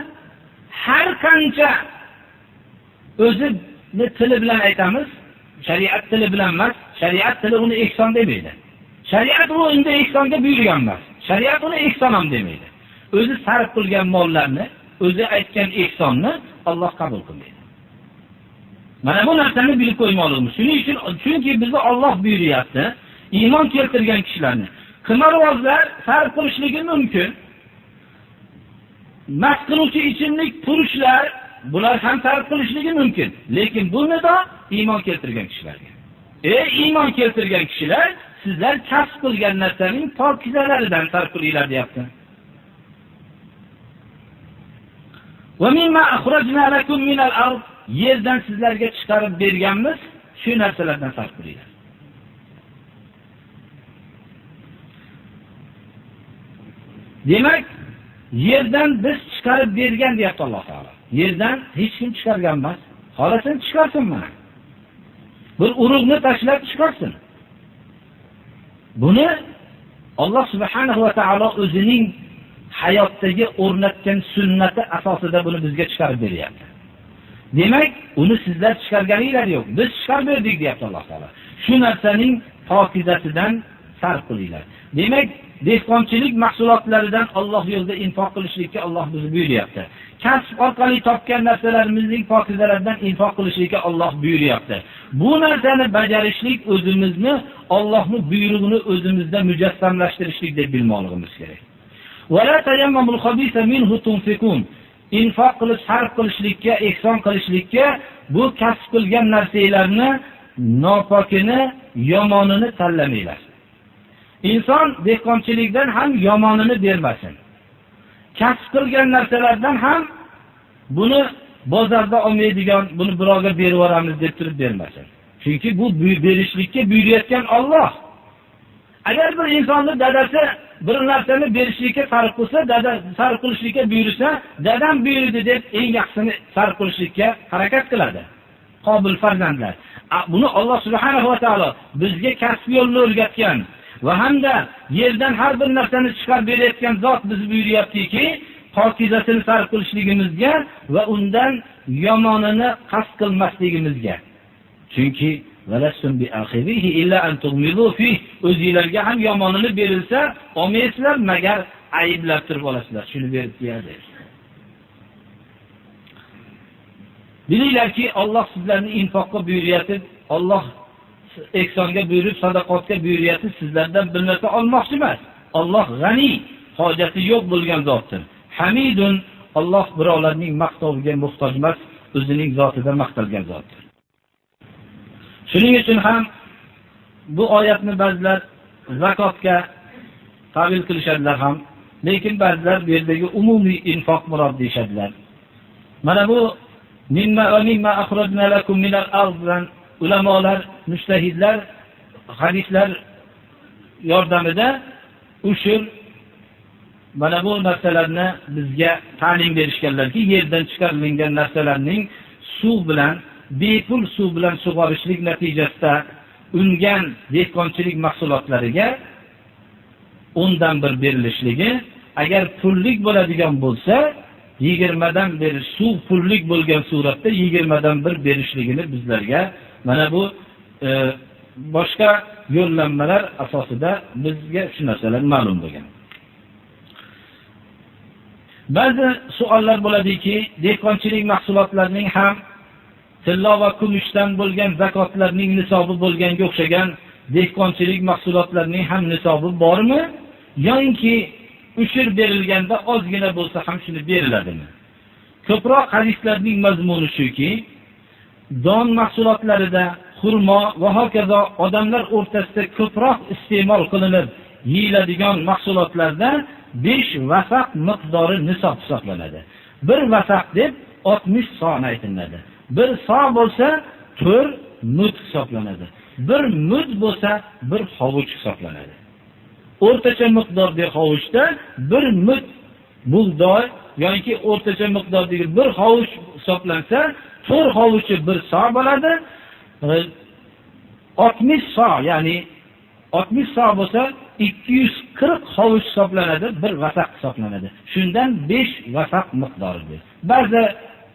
har qancha o'zini tili bilan aytamiz, shariat tili bilan emas, shariat tili uni ehson demaydi. Shariat u unda ehsonga buyurgan emas. Shariat uni ehson ham demaydi. O'zi sarf qilgan mollarni, o'zi aytgan ehsonni Alloh qabul qilmaydi. Mana bu narsani bilib qo'ymoqligimiz. Shuning uchun, chunki bizni Alloh buyuryapti, iymon keltirgan kishilarni qimorvozlar sarf qilishligi mumkin. Mast qiluvchi ichimlik purushlar bular ham sarf qilishligi mumkin. Lekin bu nido iymon keltirgan kishilarga. Iymon keltirgan kishilar, sizlar kasb qilgan narsaning pokizalaridan sarf qilinglar deyapti. Va mimma akhrajna lakum min al-ard, yerdan sizlarga chiqarib berganmiz, shu narsalardan sarf qilinglar. Demak, yerdan biz chiqarib bergan deyapti Alloh taolo. Yerdan hech kim chiqargan emas. Xohlasin chiqarsin mana. Bir urug'ni tashlab chiqarsin. Buni Alloh subhanahu va taolo o'zining hayotdagi o'rnatgan sunnati asosida buni bizga chiqarib beryapti. Demak, uni sizlar chiqarganinglar yo'q. Biz chiqarib berdik deyapti Alloh taolo. Shu narsaning pokizasidan sarf qilinglar. Demak, dehqonchilik mahsulotlaridan Alloh yo'lida infoq qilishlikka Alloh bizni buyuryapti. Kasb orqali topgan narsalarimizning pokizalaridan infoq qilishlikka Alloh buyuryapti. Bu narsani bajarishlik o'zimizni Allohning buyrug'ini o'zimizda mujassamlashtirishlik deb bilmoqligimiz kerak. Wala tayammamul khabisa minhu tunfikun. Infoq qilish, sarf qilishlikka, ihson qilishlikka bu kasb qilgan narsalarni nopokini, yomonini tanlamanglar. Inson dehqonchilikdan ham yomonini bermasin. Kasb qilgan narsalardan ham buni bozorda olmaydigan, buni birovga berib yuboramiz deb turib bermasin. Chunki bu berishlikka buyurayotgan Alloh. Agar bir insonni dadasi bir narsani berishlikka sarf qilsa, dada sarf qilishlikka buyursa, dadam buyurdi deb eng yaxshisini sarf qilishlikka harakat qiladi. Qobil farzandlar. Buni Alloh subhanahu va taolo bizga kasb yo'lini o'rgatgan va hamda yerdan har bir narsani chiqarib berayotgan zot bizni buyuryaptiki, pokizasini sarf qilishligimizga va undan yomonini qasd qilmasligimizga. Chunki valasum bi akhirihi illa an tughmidu fi, o'zingizlarga ham yomonini berilsa, olmaysizlar magar ayblab turib olasizlar. Shuni berib berdi. Bilinglarki, Alloh sizlarni infoqqa buyuryapti. Alloh ihsonga buyurib, sadaqatga buyuryapti. Sizlardan bir narsa olmoqchi emas. Alloh g'ani, hojati yo'q bo'lgan zotdir. Hamidun, Alloh birovlarning maqtoviga muhtoj emas, o'zining zotida maqtalgan zotdir. Shuning uchun ham bu oyatni ba'zilar zakotga tavil qilishadilar ham, lekin ba'zilar bu yerdagi umumiy infoq murod deyshadilar. Mana bu mimma akhrajna lakum min al-ard, ulamolar, mujtahidlar hadislar yordamida ushul mana bu narsalarni bizga ta'lim berishganlarki, yerdan chiqarilgan narsalarning suv bilan, bepul suv bilan sug'orishlik natijasida ungan dehqonchilik mahsulotlariga undan bir berilishligi, agar pullik bo'ladigan bo'lsa 20 dan berish, suv pullik bo'lgan suratda 20 dan bir berishligini bizlarga mana bu boshqa yo'llanmalar asosida bizga shu narsalar ma'lum bo'lgan. Ba'zi savollar bo'ladiki, dehqonchilik mahsulotlarining ham tilla va kumushdan bo'lgan zakotlarning nisobi bo'lganga o'xshagan dehqonchilik mahsulotlarining ham nisobi bormi? Yoki ushur berilganda ozgina bo'lsa ham shuni beriladimi? Ko'proq hadislarning mazmuni shuki, don mahsulotlarida xurmo va hokazo odamlar o'rtasida ko'proq iste'mol qilinib yeyiladigan mahsulotlarda 5 vasaq miqdori nisob hisoblanadi. Bir vasaq deb 60 son aytiladi. Bir so bo'lsa 4 mud hisoblanadi. Bir mud bo'lsa bir hovuch hisoblanadi. O'rtacha miqdordagi hovuchda bir mud bug'doy yoki o'rtacha miqdordagi bir hovuch hisoblansa, 4 hovuchi bir so bo'ladi. 60 so, ya'ni 60 so bo'lsa 240 hovuch hisoblanadi, bir vasaq hisoblanadi. Shundan 5 vasaq miqdoridir. Ba'zi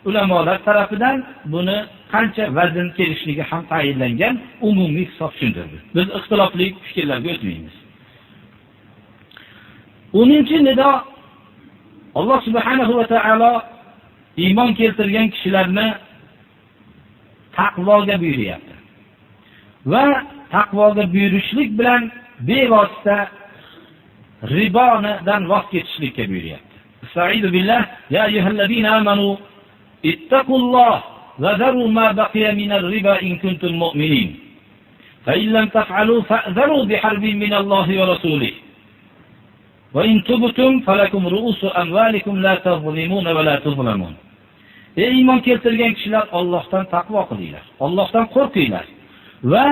ulamolar tarafidan buni qancha vazn kelishligi ham tayinlangan umumiy hisob shundir. Biz ixtilofli fikrlarga o'tmaymiz. 10-nido Alloh subhanahu va taolo iymon keltirgan kishilarni taqvoga buyuryapti. Va taqvoga buyurishlik bilan bevosita ribodan voz kechishlikka buyuryapti. Estaizu billah ya ayyuhallazina amanu ittaqulloh va zaru ma baqiya minar riba in kuntum mu'minin. Fa in lam taf'alu fa'zaru biharbin minallohi va rasulihi. Va in tubtum falakum ru'usu amwalikum la tazlimuna va la tuzlamun. Ey iymon keltirgan kishilar, Allohdan taqvo qilinglar. Allohdan qo'rqinglar va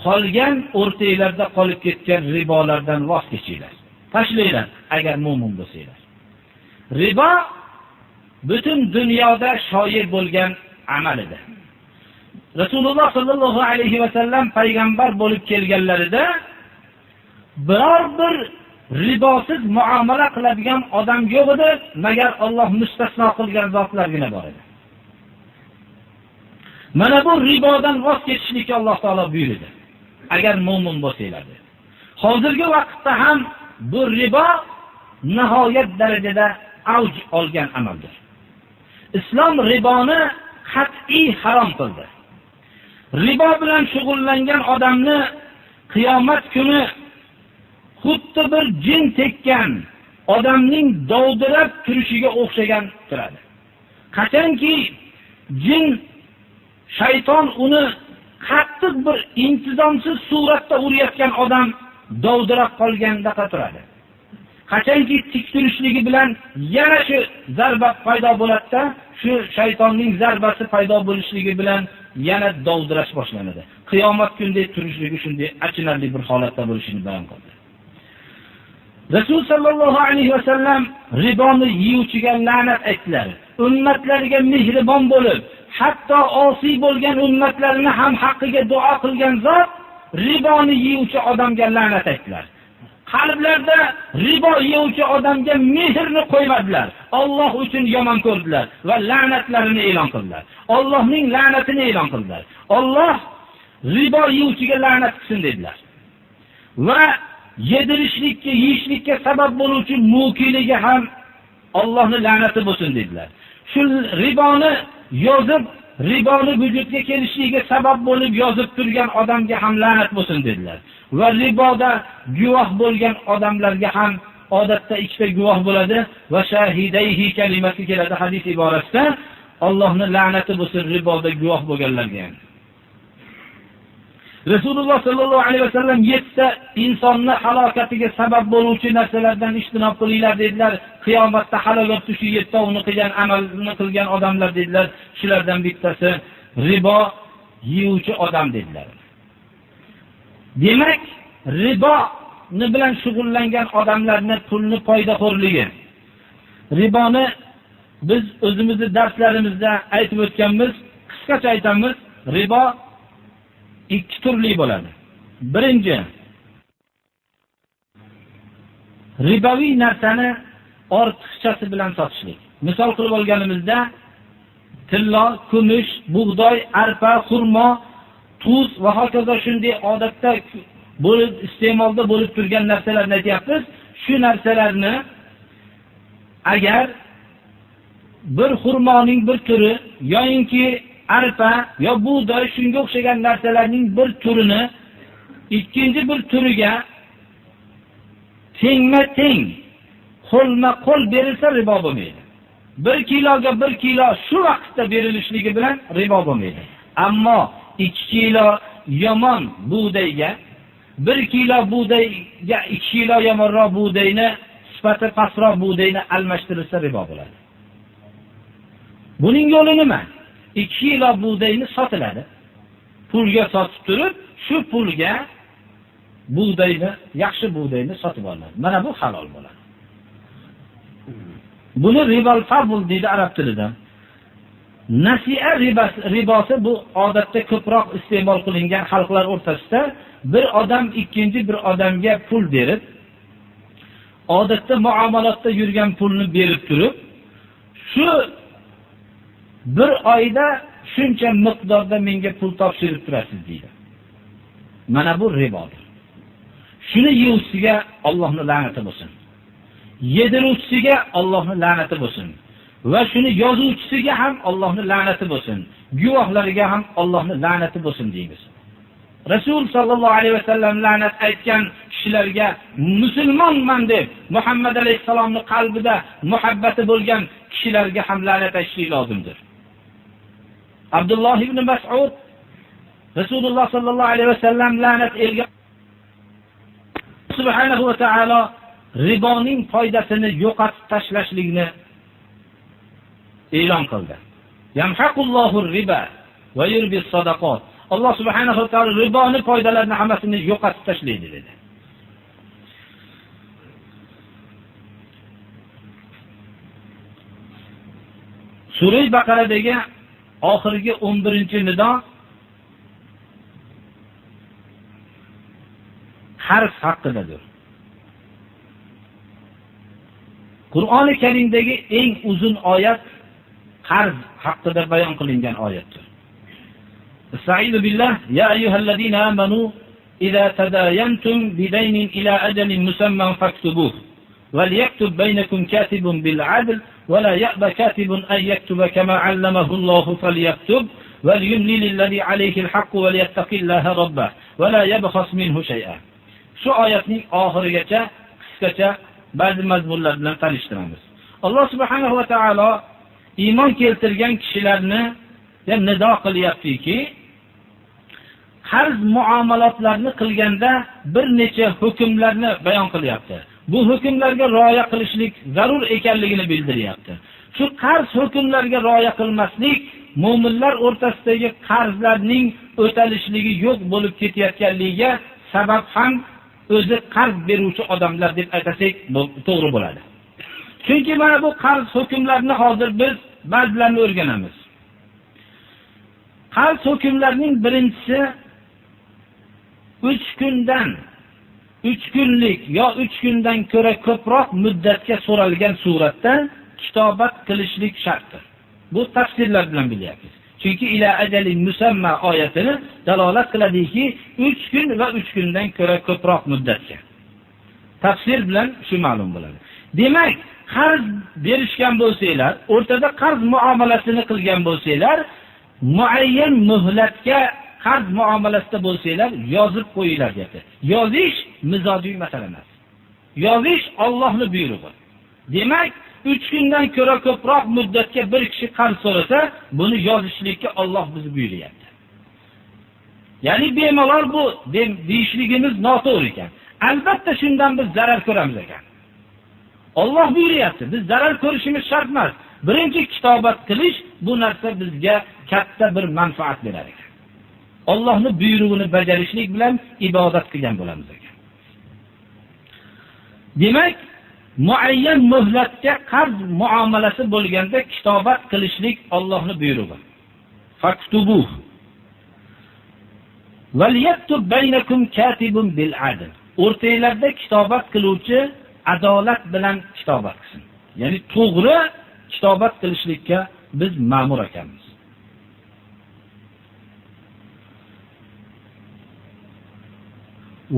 qolgan o'rtanglarda qolib ketgan ribolardan voz kechinglar. Tashlanglar agar mu'min bo'lsanglar. Ribo butun dunyoda shoir bo'lgan amal edi. Rasululloh sallallohu alayhi va sallam payg'ambar bo'lib kelganlarida biror bir ribosiz muomala qiladigan odam yo'q edi, magar Alloh mustasno qilgan zotlargina bor edi. Mana bu ribodan voz kechishlikka Alloh taolo buyurdi. Agar mu'min bo'lsanglar. Hozirgi vaqtda ham bu ribo nihoyat darajada avj olgan amaldir. Islom riboni qat'iy harom qildi. Ribo bilan shug'ullangan odamni qiyomat kuni xuddi bir jin tekkan odamning dovdirab turishiga o'xshagan turadi. Qachonki jin shayton uni qattiq bir intizomsiz suratda urayotgan odam dovdirab qolganda turadi. Qachonki tik turishligi bilan yana shu zarba paydo bo'ladi-da, shu shaytonning zarbasi paydo bo'lishligi bilan yana dovdirash boshlanadi. Qiyomat kunida turishligi shunday achinarli bir holatda bo'lishini bayon qildi. Rasul sallallohu alayhi va sallam riboni yeyuvchiga la'nat aytdilar. Ummatlariga mehribon bo'lib, hatto osiy bo'lgan ummatlarini ham haqqiga duo qilgan zot riboni yeyuvchi odamga la'nat aytdilar. Qalblarda ribo yeyuvchi odamga mehrni qo'ymadilar. Alloh uchun yomon ko'rdilar va la'natlarini e'lon qildilar. Allohning la'natini e'lon qildilar. Alloh ribo yeyuvchiga la'nat qilsin dedilar. Va yedirishlikka, yeyishlikka sabab bo'luvchi mukiliga ham Allohning la'nati bo'lsin dedilar. Shu riboni yozib, riboni vujudga kelishligiga sabab bo'lib yozib turgan odamga ham la'nat bo'lsin dedilar. Va riboda guvoh bo'lgan odamlarga ham odatda ikkita guvoh bo'ladi va shahidayhi kalimasi keladi hadis iborasida. Allohning la'nati bo'lsin riboda guvoh bo'lganlarga. Rasululloh sallallohu alayhi vasallam 7 insonni halokatiga sabab bo'luvchi narsalardan ijtinob qilinglar dedilar. Qiyomatda halok shu 7 ovni qilgan amalni qilgan odamlar dedilar. Shulardan bittasi ribo yeyuvchi odam dedilar. Demak, riboni bilan shug'ullangan odamlarning pulni foydaxo'rligi. Riboni biz o'zimizning darslarimizda aytib o'tganmiz, qisqacha aytamiz. Ribo ikki turli bo'ladi. Birinchi, riboviy narsani ortiqchasi bilan sotishlik. Misol qilib olganimizda tilla, kumush, bug'doy, arpa, xurmo, tuz va hokazo shunday odatda bo'lib iste'molda bo'lib turgan narsalarni aytyapmiz. Shu narsalarni agar bir xurmoning bir turi yoyinki arpa yo bug'doy shunga o'xshagan narsalarning bir turini ikkinchi bir turiga tengma-teng, qo'lma-qo'l berilsa ribo bo'lmaydi. 1 kiloga 1 kilo shu vaqtda berilishligi bilan ribo bo'lmaydi. Ammo 2 kilo yomon bug'doyga 1 kilo bug'doyga 2 kilo yomonroq bug'doyni, sifati pastroq bug'doyni almashtirilsa ribo bo'ladi. Buning yo'li nima? 2 kilo bug'doyni sotiladi. Pulga sotib turib, shu pulga bug'doyni, yaxshi bug'doyni sotib oladi. Mana bu halol bo'ladi. Buni ribol fadl deydi arab tilida. Nasi'a ribosi bu odatda ko'proq iste'mol qilingan xalqlar o'rtasida bir odam ikkinchi bir odamga pul berib, odatda muomalatda yurgan pulni berib turib, shu bir oyda shuncha miqdorda menga pul topshirib turasiz deydi. Mana bu ribodir. Shuni yeyuvchiga Allohning la'nati bo'lsin. Yediruvchisiga Allohning la'nati bo'lsin. Va shuni yozuvchisiga ham Allohning la'nati bo'lsin. guvohlariga ham Allohning la'nati bo'lsin deymiz. Rasul sallallohu alayhi vasallam la'nat aytgan kishilarga musulmonman deb Muhammad alayhisalomning qalbida muhabbati bo'lgan kishilarga ham la'nat aytishlik lozimdir. Abdulloh ibn Mas'ud Rasululloh sallallohu alayhi vasallam la'nat elga subhanahu va taolo riboning foydasini yo'qotib tashlashlikni e'lon qildi. Yamhaqullohu riba va yurbi sadaqat. Alloh subhanahu va taolo riboni foydalarini hammasini yo'qotib tashlaydi dedi. Sura Baqaradagi oxirgi 11-nido harf haqidadir. Qur'oni Karimdagi eng uzun oyat qarz haqida bayon qilingan oyatdir. Estaizu billah ya ayyuhallazina amanu idza tadayantum bidaynin ila ajalin musamman faktubuh walyaktub baynakum katibun bil adl wala ya'ba katibun an yaktuba kama 'allamahu Allah falyaktub walyumli lilladhi 'alayhi al-haqqu walyattaqillaha rabbah wala yabkhas minhu shay'an. Shu oyatning oxirigacha qisqacha ba'zi mazmunlar bilan tanishtiramiz. Alloh subhanahu va taolo iymon keltirgan kishilarni nido qilyaptiki, qarz muomalotlarni qilganda bir necha hukmlarni bayon qilyapti. Bu hukmlarga rioya qilishlik zarur ekanligini bildiryapti. Shu qarz hukmlarga rioya qilmaslik mu'minlar o'rtasidagi qarzlarning o'talishligi yo'q bo'lib ketayotganligiga sabab ham o'zi qarz beruvchi odamlar deb aytasak to'g'ri bo'ladi. Chunki mana bu qarz hukmlarini hozir biz ba'zilarini o'rganamiz. Qarz hukmlarining birinchisi 3 kunlik yo 3 kundan ko'ra ko'proq muddatga so'ralgan suratda kitobat qilishlik shartdir. Bu tafsirlar bilan bilyapmiz. Chunki ila ajalin musamma oyatini dalolat qiladiki, 3 kun va 3 kundan ko'ra ko'proq muddatga. Tafsir bilan shu ma'lum bo'ladi. Demak, qarz berishgan bo'lsanglar, o'rtada qarz muomalasini qilgan bo'lsanglar, muayyan muhlatga qarz muomalasida bo'lsanglar, yozib qo'yinglar dedi. Yozish mizojiy masala emas. Yozish Allohning buyrug'i. Demak, 3 kundan ko'ra ko'proq muddatga bir kishi qarz so'rasa, buni yozishlikka Alloh bizni buyuryapti. Ya'ni bemalol bu deyishligimiz noto'g'ri ekan. Albatta shundan biz zarar ko'ramiz ekan. Alloh buyuryapti, biz zarar ko'rishimiz shart emas. Birinchi kitobat qilish bu narsa bizga katta bir manfaat berar ekan. Allohning buyrug'ini bajarishlik bilan ibodat qilgan bo'lamiz ekan. Demak, muayyan muhlatga qarz muomalasi bo'lganda kitobat qilishlik Allohning buyrug'i. Faktubuh walyaktub baynakum katibun bil adl. O'rtangizda kitobat qiluvchi adolat bilan kitobat qilsin. Ya'ni to'g'ri kitobat qilishlikka biz ma'mur ekanmiz.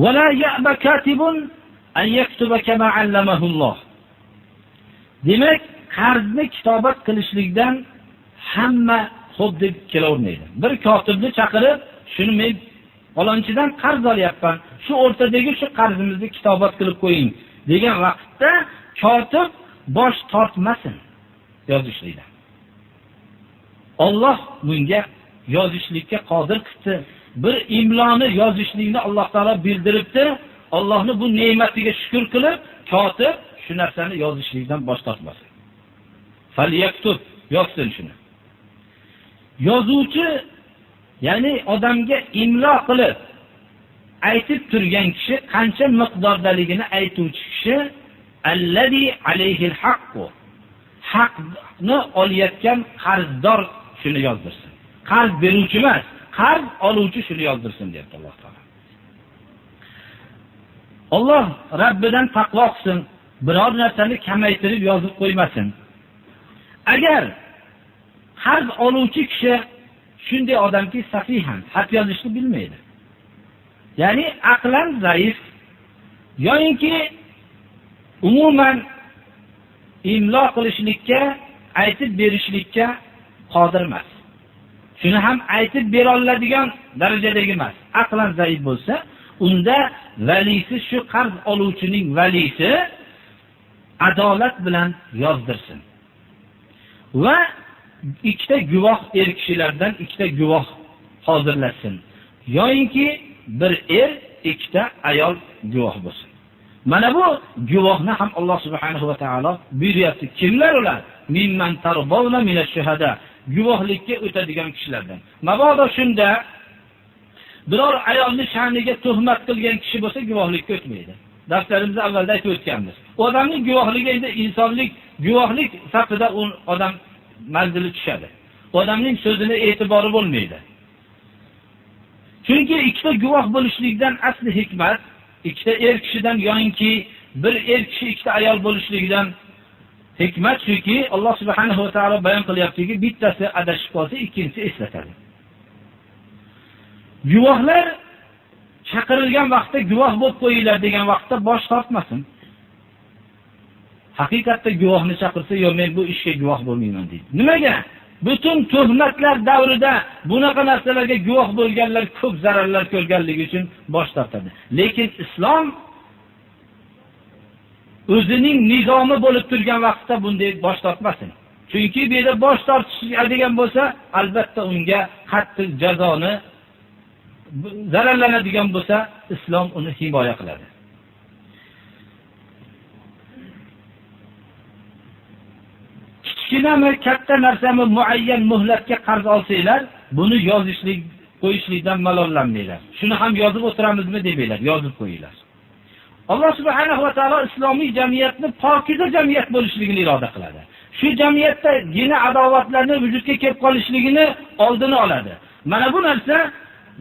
Wala ya'ba katibun an yaktuba kama 'allamahu Allah. Demak, qarzni kitobat qilishlikdan hamma xo'p deb kelavermaydi. Bir kotibni chaqirib, shuni men falonchidan qarz olyapman, shu o'rtadagi shu qarzimizni kitobat qilib qo'ying degan vaqtda kotib bosh tortmasin yozishlikdan. Alloh bunga yozishlikka qodir qildi. Bir imloni yozishlikni Alloh taolo bildiribdi. Allohning bu ne'matiga shukr qilib, kotib shu narsani yozishlikdan bosh tortmasin. Falyaktub, yozsin shuni. Yozuvchi, ya'ni odamga imlo qilib aytib turgan kishi qancha miqdordaligini aytuvchi kishi allazi alayhil haqqu. Haqni olayotgan qarzdor shuni yozdirsin. Qarz beruvchi emas, qarz oluvchi shuni yozdirsin deyapti Alloh taolo. Alloh Rabbidan taqvo qilsin, biror narsani kamaytirib yozib qo'ymasin. Agar qarz oluvchi kishi shunday odamki safihan, xat yozishni bilmaydi. Ya'ni aqlan zaif yo'inki umuman imlo qilishlikka, aytib berishlikka qodir emas. Shuni ham aytib bera oladigan darajadagi emas. Aqlan zaif bo'lsa, unda valisi shu qarz oluvchining valisi adolat bilan yozdirsin. Va ikkita guvoh kishilardan ikkita guvoh hozirlasin. Yo'inki bir ikkita ayol guvoh bo'lsin. Mana bu guvohni ham Alloh subhanahu va taolo buyuryapti. Kimlar ular? Mimman tarbawna minash-shuhada. Guvohlikka o'tadigan kishilardan. Mabodo shunda biror ayolni sha'niga tuhmat qilgan kishi bo'lsa guvohlikka o'tmaydi. Darslarimizda avvalda aytib o'tganmiz. Odamning guvohligi endi insonlik guvohlik safida u odam manzili tushadi. Odamning so'zini e'tibori bo'lmaydi. Chunki ikkita guvoh bo'lishlikdan asli hikmat, ikkita kishidan yo'inki bir kishi ikkita ayol bo'lishligidan hikmat shuki, Alloh subhanahu va taolo bayon qilyaptiki, bittasi adashib qolsa, ikkinchisi eslatadi. Guvohlar chaqirilgan vaqtda guvoh bo'lib qo'yinglar degan vaqtda bosh tortmasin. Haqiqatda guvohni chaqirsa, "Yo'q, men bu ishga guvoh bo'lmayman" deydi. Nimaga? Butun tuhmatlar davrida bunaqa narsalarga guvoh bo'lganlar ko'p zararlar ko'rganligi uchun bosh tortadi. Lekin islom o'zining nizomi bo'lib turgan vaqtda bunday bosh tortmasin. Chunki bu yerda bosh tortishadigan bo'lsa, albatta unga qattiq jazoni zararlanadigan bo'lsa, islom uni himoya qiladi. Kichkinami, katta narsami muayyan muhlatga qarz olsanglar, buni yozishlik, qo'yishlikdan malollanmaylar. Shuni ham yozib o'tiramizmi demanglar, yozib qo'yinglar. Alloh subhanahu va taolo islomiy jamiyatni pokiza jamiyat bo'lishligini iroda qiladi. Shu jamiyatda gina adovatlarning vujudga kelib qolishligini oldini oladi. Mana bu narsa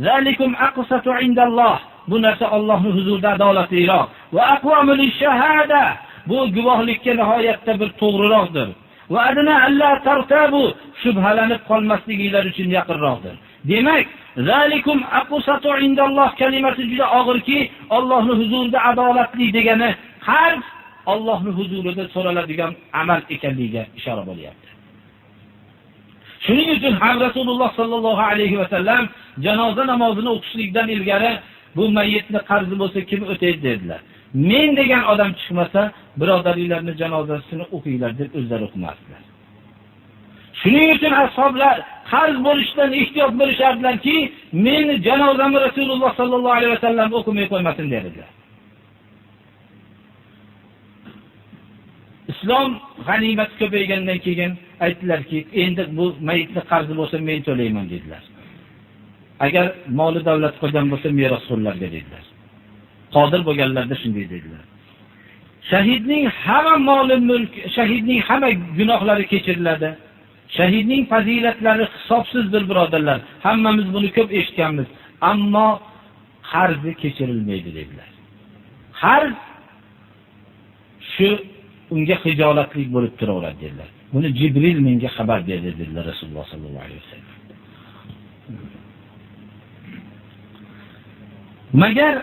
zalikum aqsatu indalloh. Bu narsa Allohning huzurida adolatliroq va aqwamu lish-shahada. Bu guvohlikka nihoyatda bir to'g'riroqdir. Va adna alla tartabu, shubhalanib qolmasliginglar uchun yaqinroqdir. Demak, zalikum aqsatu indalloh kalimasi juda og'irki, Allohning huzurida adolatli degani qarz Allohning huzurida so'raladigan amal ekanligiga ishora bo'lyapti. Shuning uchun ham Rasululloh sallallohu alayhi va sallam janoza namozini o'qishlikdan ilgari bu mayitni qarzi bo'lsa kim o'taydi dedilar. Men degan odam chiqmasa, birodarlarning janozasini o'qinglar deb o'zlari o'qimasdilar. Shuning uchun ashoblar qarz bo'lishdan ehtiyot bo'lishardilarki, meni janozamni Rasululloh sallallohu alayhi va sallam o'qimay qo'ymasin dedilar. Islom g'animat ko'paygandan keyin aytdilarki, endi bu mayitni qarzi bo'lsa men to'layman dedilar. Agar moli davlat qilgan bo'lsa merosxo'rlarga dedilar. Qodir bo'lganlarda shunday dedilar. Shahidning hamma moli mulk, shahidning hamma gunohlari kechiriladi. Shahidning fazilatlari hisobsizdir birodarlar. Hammamiz buni ko'p eshitganmiz, ammo qarzi kechirilmaydi dedilar. Qarz shu unga hijolatlik bo'lib turaveradi dedilar. Buni Jibril menga xabar berdi dedilar Rasululloh sallallohu alayhi vasallam. Magar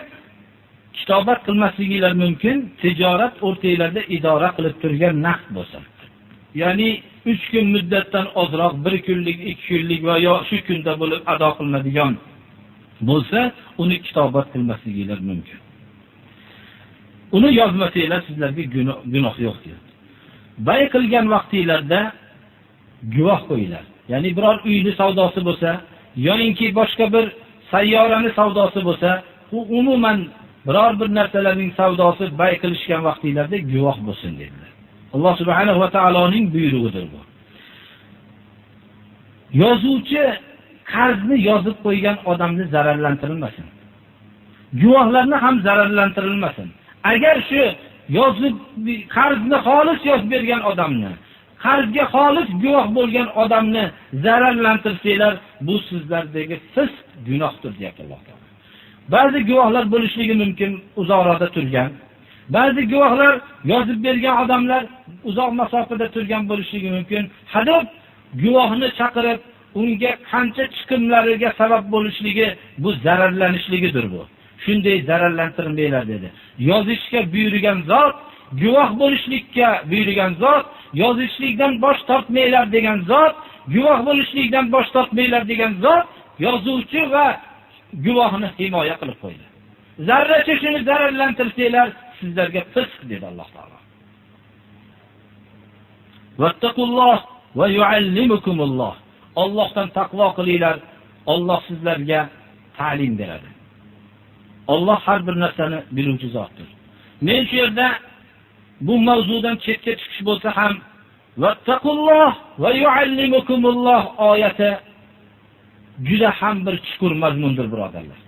kitobat qilmasligilar mumkin, tijorat o'rtalarida idora qilib turgan naqd bo'lsa. Ya'ni 3 kun muddatdan ozroq, 1 kunlik, 2 kunlik va yo shu kunda bo'lib ado qilinadigan bo'lsa, uni kitobat qilmasligilar mumkin. Uni yozmasanglar sizlarga gunoh yo'q deydi. Bay qilgan vaqtinglarda guvoh qo'yinglar. Ya'ni biror uyni savdosi bo'lsa, yo'inki boshqa bir sayyorani savdosi bo'lsa, u umuman biror bir narsalarning savdosi bay qilishgan vaqtinglarda guvoh bo'lsin dedilar. Alloh subhanahu va taoloning buyrug'idir bu. Yozuvchi qarzni yozib qo'ygan odamni zararlantirilmasin. Guvohlarni ham zararlantirilmasin. Agar shu yozib qarzni xolis yozib bergan odamni, qarzga xolis guvoh bo'lgan odamni zararlantirsanglar, bu sizlardagi fisq, gunohdir deyapti Alloh taolo. Ba'zi guvohlar bo'lishligi mumkin uzoqroqda turgan. Ba'zi guvohlar yozib bergan odamlar uzoq masofada turgan bo'lishligi mumkin. Hadab guvohni chaqirib, unga qancha chiqimlariga sabab bo'lishligi bu zararlanishligidir bu. Shunday zararlantirmaylar dedi. Yozishga buyurgan zot, guvoh bo'lishlikka buyurgan zot, yozishlikdan bosh tortmaylar degan zot, guvoh bo'lishlikdan bosh tortmanglar degan zot yozuvchi va guvohni himoya qilib qo'ydi. Zarracha shuni zararlantirsanglar, sizlarga fisq dedi Alloh taolo. Vattaqulloh va yuallimukumulloh. Allohdan taqvo qilinglar, Alloh sizlarga ta'lim beradi. Alloh har bir narsani biluvchi zotdir. Men shu yerda bu mavzudan chetga chiqish bo'lsa ham vattaqulloh va yuallimukumulloh oyati juda ham bir chuqur mazmundir, birodarlar.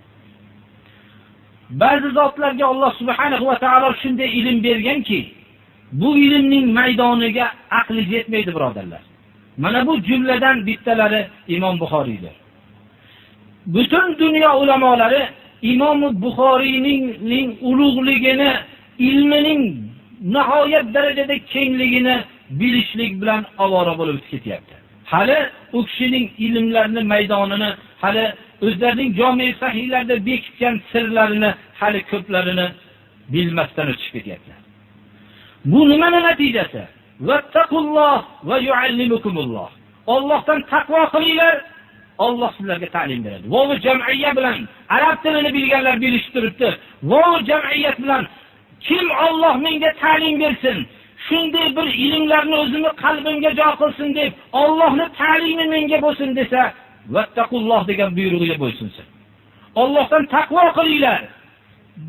Ba'zi zotlarga Alloh subhanahu va taolo shunday ilm berganki, bu ilmning maydoniga aqli yetmaydi, birodarlar. Mana bu jumladan bittalari Imom Buxoriydir. Butun dunyo ulamolari Imom Buxoriyning ulug'ligini, ilmining nihoyat darajada kengligini bilishlik bilan ovora bo'lib ketyapti. Hali u kishining ilmlarini, maydonini, hali o'zlarining jami sahihlarda bekitgan sirlarini hali ko'plarini bilmasdan o'tib ketyapti. Bu nimaning natijasi? Vattaqulloh va yuallimukumulloh. Allohdan taqvo qilinglar, Alloh sizlarga ta'lim beradi. Vov jam'iyya bilan arab tilini bilganlar bilishib turibdi. Vov jam'iyat bilan kim Alloh menga ta'lim bersin, shunday bir ilmlarni o'zini qalbimga jo qilsin deb Allohning ta'limi menga bo'lsin desa, vattaqulloh degan buyrug'iga bo'ysunsin. Allohdan taqvo qilinglar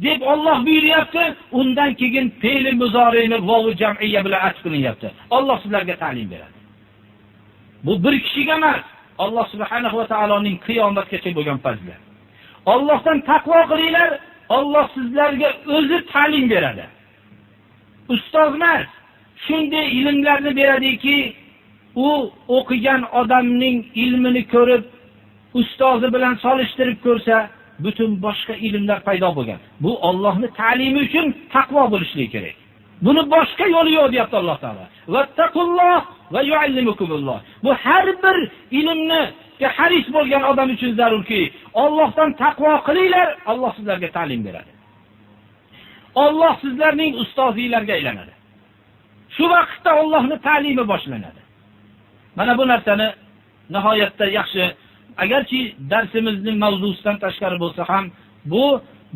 deb Alloh buyuryapti. Undan keyin fe'l muzorini vov jam'iyya bilan atf qilyapti. Alloh sizlarga ta'lim beradi. Bu bir kishiga emas, Alloh subhanahu va taoloning qiyomatgacha bo'lgan fazli. Allohdan taqvo qilinglar, Alloh sizlarga o'zi ta'lim beradi. Ustozlar shunday ilmlarni beradiki, u o'qigan odamning ilmini ko'rib, ustozi bilan solishtirib ko'rsa, butun boshqa ilmlar paydo bo'lgan. Bu Allohning ta'limi uchun taqvo bo'lishi kerak. Buni boshqa yo'li yo'q deyapti Alloh taolo. Vattaqulloh va yuallimukumulloh. Bu har bir ilmni haris bo'lgan odam uchun zarurki, Allohdan taqvo qilinglar, Alloh sizlarga ta'lim beradi. Alloh sizlarning ustozinglarga aylanadi. Shu vaqtda Allohning ta'limi boshlanadi. Mana bu narsani nihoyatda yaxshi, agarchi darsimizning mavzusidan tashqari bo'lsa ham, bu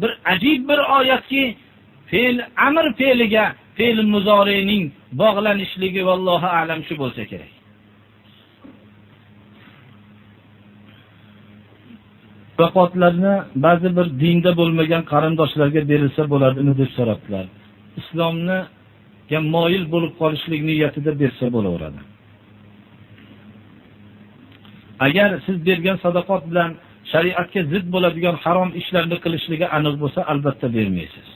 bir ajib bir oyatki, fe'l amr fe'liga fe'l muzorining bog'lanishligi vallohu a'lam shu bo'lsa kerak. Zakotlarni ba'zi bir dinda bo'lmagan qarindoshlarga berilsa bo'ladimi deb so'rabdilar. Islomni moyil bo'lib qolishlik niyatida bersa bo'laveradi. Agar siz bergan sadaqat bilan shariatga zid bo'ladigan harom ishlarni qilishligi aniq bo'lsa, albatta bermaysiz.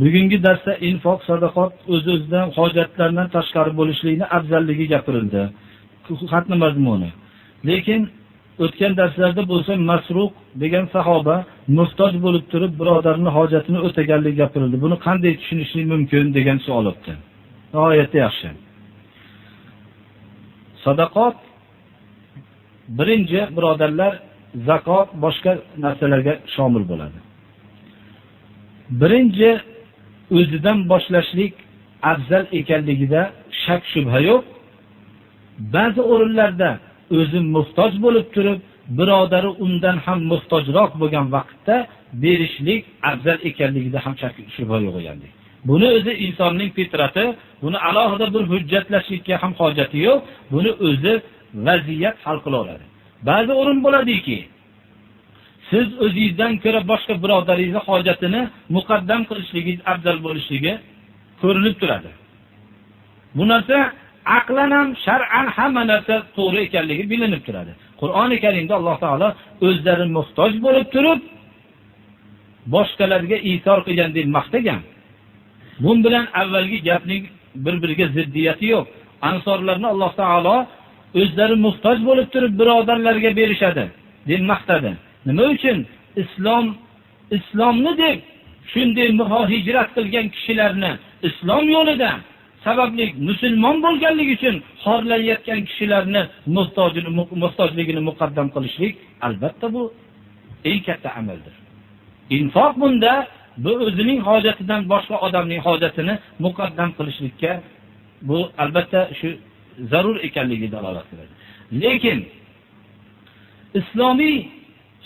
Bugungi darsda infoq, sadaqat o'z-o'zidan hojatlardan tashqari bo'lishlikni afzalligi gapirildi. Xatni mazmuni. Lekin o'tgan darslarda bo'lsa Masruq degan sahoba muhtoj bo'lib turib birodarning hojatini o'taganligi gapirildi. Buni qanday tushunishlik mumkin degan savol o'tdi. Nihoyatda yaxshi. Sadaqat birinchi birodarlar, zakot boshqa narsalarga shomil bo'ladi. Birinchi o'zidan boshlashlik afzal ekanligida shak shubha yo'q. Ba'zi o'rinlarda o'zi muhtoj bo'lib turib, birodari undan ham muhtojroq bo'lgan vaqtda berishlik afzal ekanligida ham shak shubha yo'q endi. Buni o'zi insonning fitrati, buni alohida bir hujjatlashlikka ham hojati yo'q. Buni o'zi vaziyat hal qilaveradi. Ba'zi o'rin bo'ladiki, siz o'zingizdan ko'ra boshqa birodaringizni hojatini muqaddam qilishingiz afzal bo'lishligi ko'rinib turadi. Bu narsa aqlan ham, shar'an hamma narsa to'g'ri ekanligi bilinib turadi. Qur'oni Karimda Alloh taolo o'zlari muhtoj bo'lib turib, boshqalarga isor qilgan deb maqtagan. Bun bilan avvalgi gapning bir-biriga ziddiyati yo'q. Ansorlarni Alloh taolo o'zlari muhtoj bo'lib turib birodarlarga berishadi deb maqtadi. Nima uchun? Islomni deb shunday hijrat qilgan kishilarni islom yo'lida sababli musulmon bo'lganligi uchun xorlanayotgan kishilarni muhtojligini muqaddam qilishlik albatta bu eng katta amaldir. Infoq bunda bu o'zining hojatidan boshqa odamning hojatini muqaddam qilishlikka Bu albatta shu zarur ekanligi dalolat qiladi. Lekin islomiy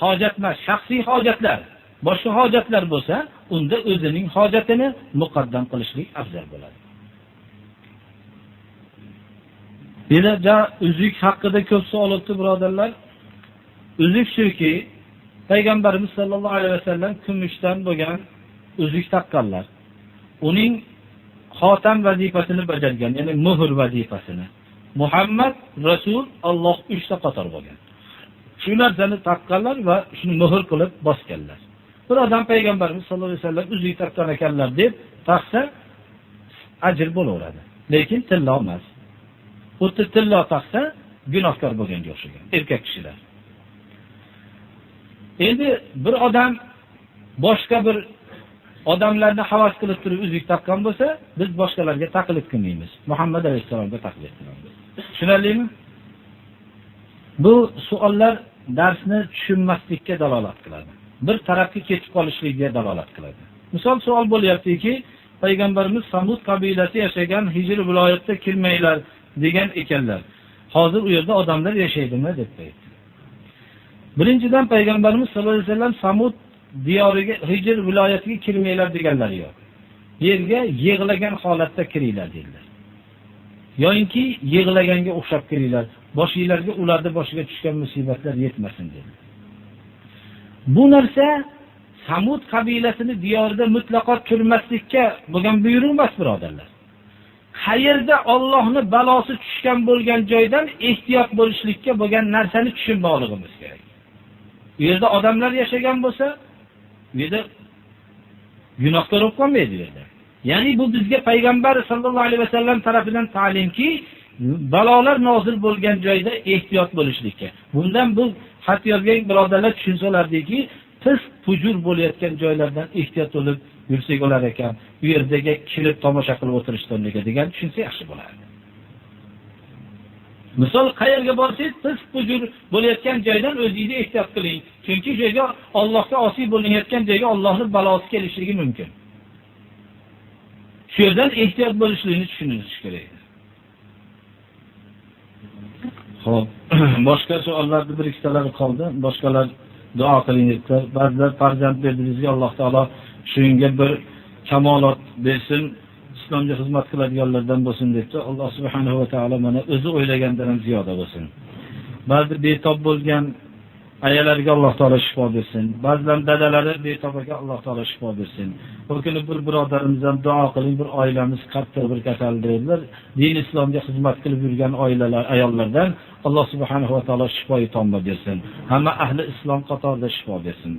hojatlar, shaxsiy hojatlar, boshqa hojatlar bo'lsa, unda o'zining hojatini muqaddam qilishlik afzal bo'ladi. Bilaja uzuk haqida ko'p savol o'tdi birodarlar. Uzuk shuki, Payg'ambarimiz sollallohu alayhi vasallam kumushdan bo'lgan uzuk taqqanlar. Uning xotam vazifasini bajargan, ya'ni muhr vazifasini. Muhammad Rasul Alloh 3 ta qator bo'lgan. Shu narsani taqqanlar va shuni muhr qilib bosganlar. Bir odam Payg'ambarimiz sollallohu alayhi vasallam uzuk taqqan ekanlar deb taqsa ajr bo'laveradi. Lekin tilla emas. Xuddi tilla taqsa gunohkor bo'lganga o'xshagan erkak kishilar. Endi bir odam boshqa bir odamlarni havas qilib turib uzuk taqqan bo'lsa, biz boshqalarga taqlid qilmaymiz. Muhammad alayhisolamga taqlid qilamiz. Tushunarlimi? Bu savollar darsni tushunmaslikka dalolat qiladi. Bir tarafga ketib qolishlikka dalolat qiladi. Misol savol bo'lyaptiki, Payg'ambarimiz Samud qabilasi yashagan Hijr viloyatida kirmanglar degan ekanlar. Hozir u yerda odamlar yashaydimi deb aytdi. Birinchidan Payg'ambarimiz sollallohu alayhi vasallam Samud diyoriga, Hijr viloyatiga kirmanglar deganlari yo'q. Yerga yig'lagan holatda kiringlar dedilar. Yo'inki yig'laganga o'xshab kiringlar. Boshingizlarga ularning boshiga tushgan musibatlar yetmasin dedi. Bu narsa Samud qabilasini diyorida mutlaqo turmaslikka bo'lgan buyruq emas, birodarlar. Qayerda Allohning balosi tushgan bo'lgan joydan ehtiyot bo'lishlikka bo'lgan narsani tushunmoqligimiz kerak. Bu yerda odamlar yashagan bo'lsa, bu yerda gunohkor bo'lib qolmaydi dedi. Ya'ni bu bizga payg'ambar sollallohu alayhi vasallam tomonidan ta'limki, balolar nozil bo'lgan joyda ehtiyot bo'lishlikka. Bundan bu xat yozgan birodarlar tushunsalardiki, pis fujur bo'layotgan joylardan ehtiyot bo'lib yursak bo'lar ekan. Bu yerdagi kirib tomosha qilib o'tirishdan degan tushunsa yaxshi bo'lardi. Misol qayerga borsangiz, pis fujur bo'layotgan joydan o'zingizni ehtiyot qiling. Chunki shu yerga Allohga osiy bo'layotgan joyga Allohning balosi kelishligi mumkin. Shu yerdan ehtiyot bo'lishligini tushunishingiz kerak. Xo'p, boshqa savollarda bir ikkitalari qoldi. Boshqalar duo qiling dedilar. Ba'zilar farzand berdingizga Alloh taolo shunga bir kamolot bersin, islomga xizmat qiladiganlardan bo'lsin debdi. Alloh subhanahu va taolo mana o'zi o'ylagandan ham ziyoda bo'lsin. Ba'zi betob bo'lgan ayalarga Alloh taolo shifo bersin. Ba'zilar dadalari betobaga Alloh taolo shifo bersin. Bu kuni bir birodarimizdan duo qiling, bir oilamiz qattiq bir kasaldirlar. Din islomga xizmat qilib yurgan oilalar, ayollardan Alloh subhanahu va taolo shifoi tomba bersin. Hamma ahli islom qatorida shifo bersin.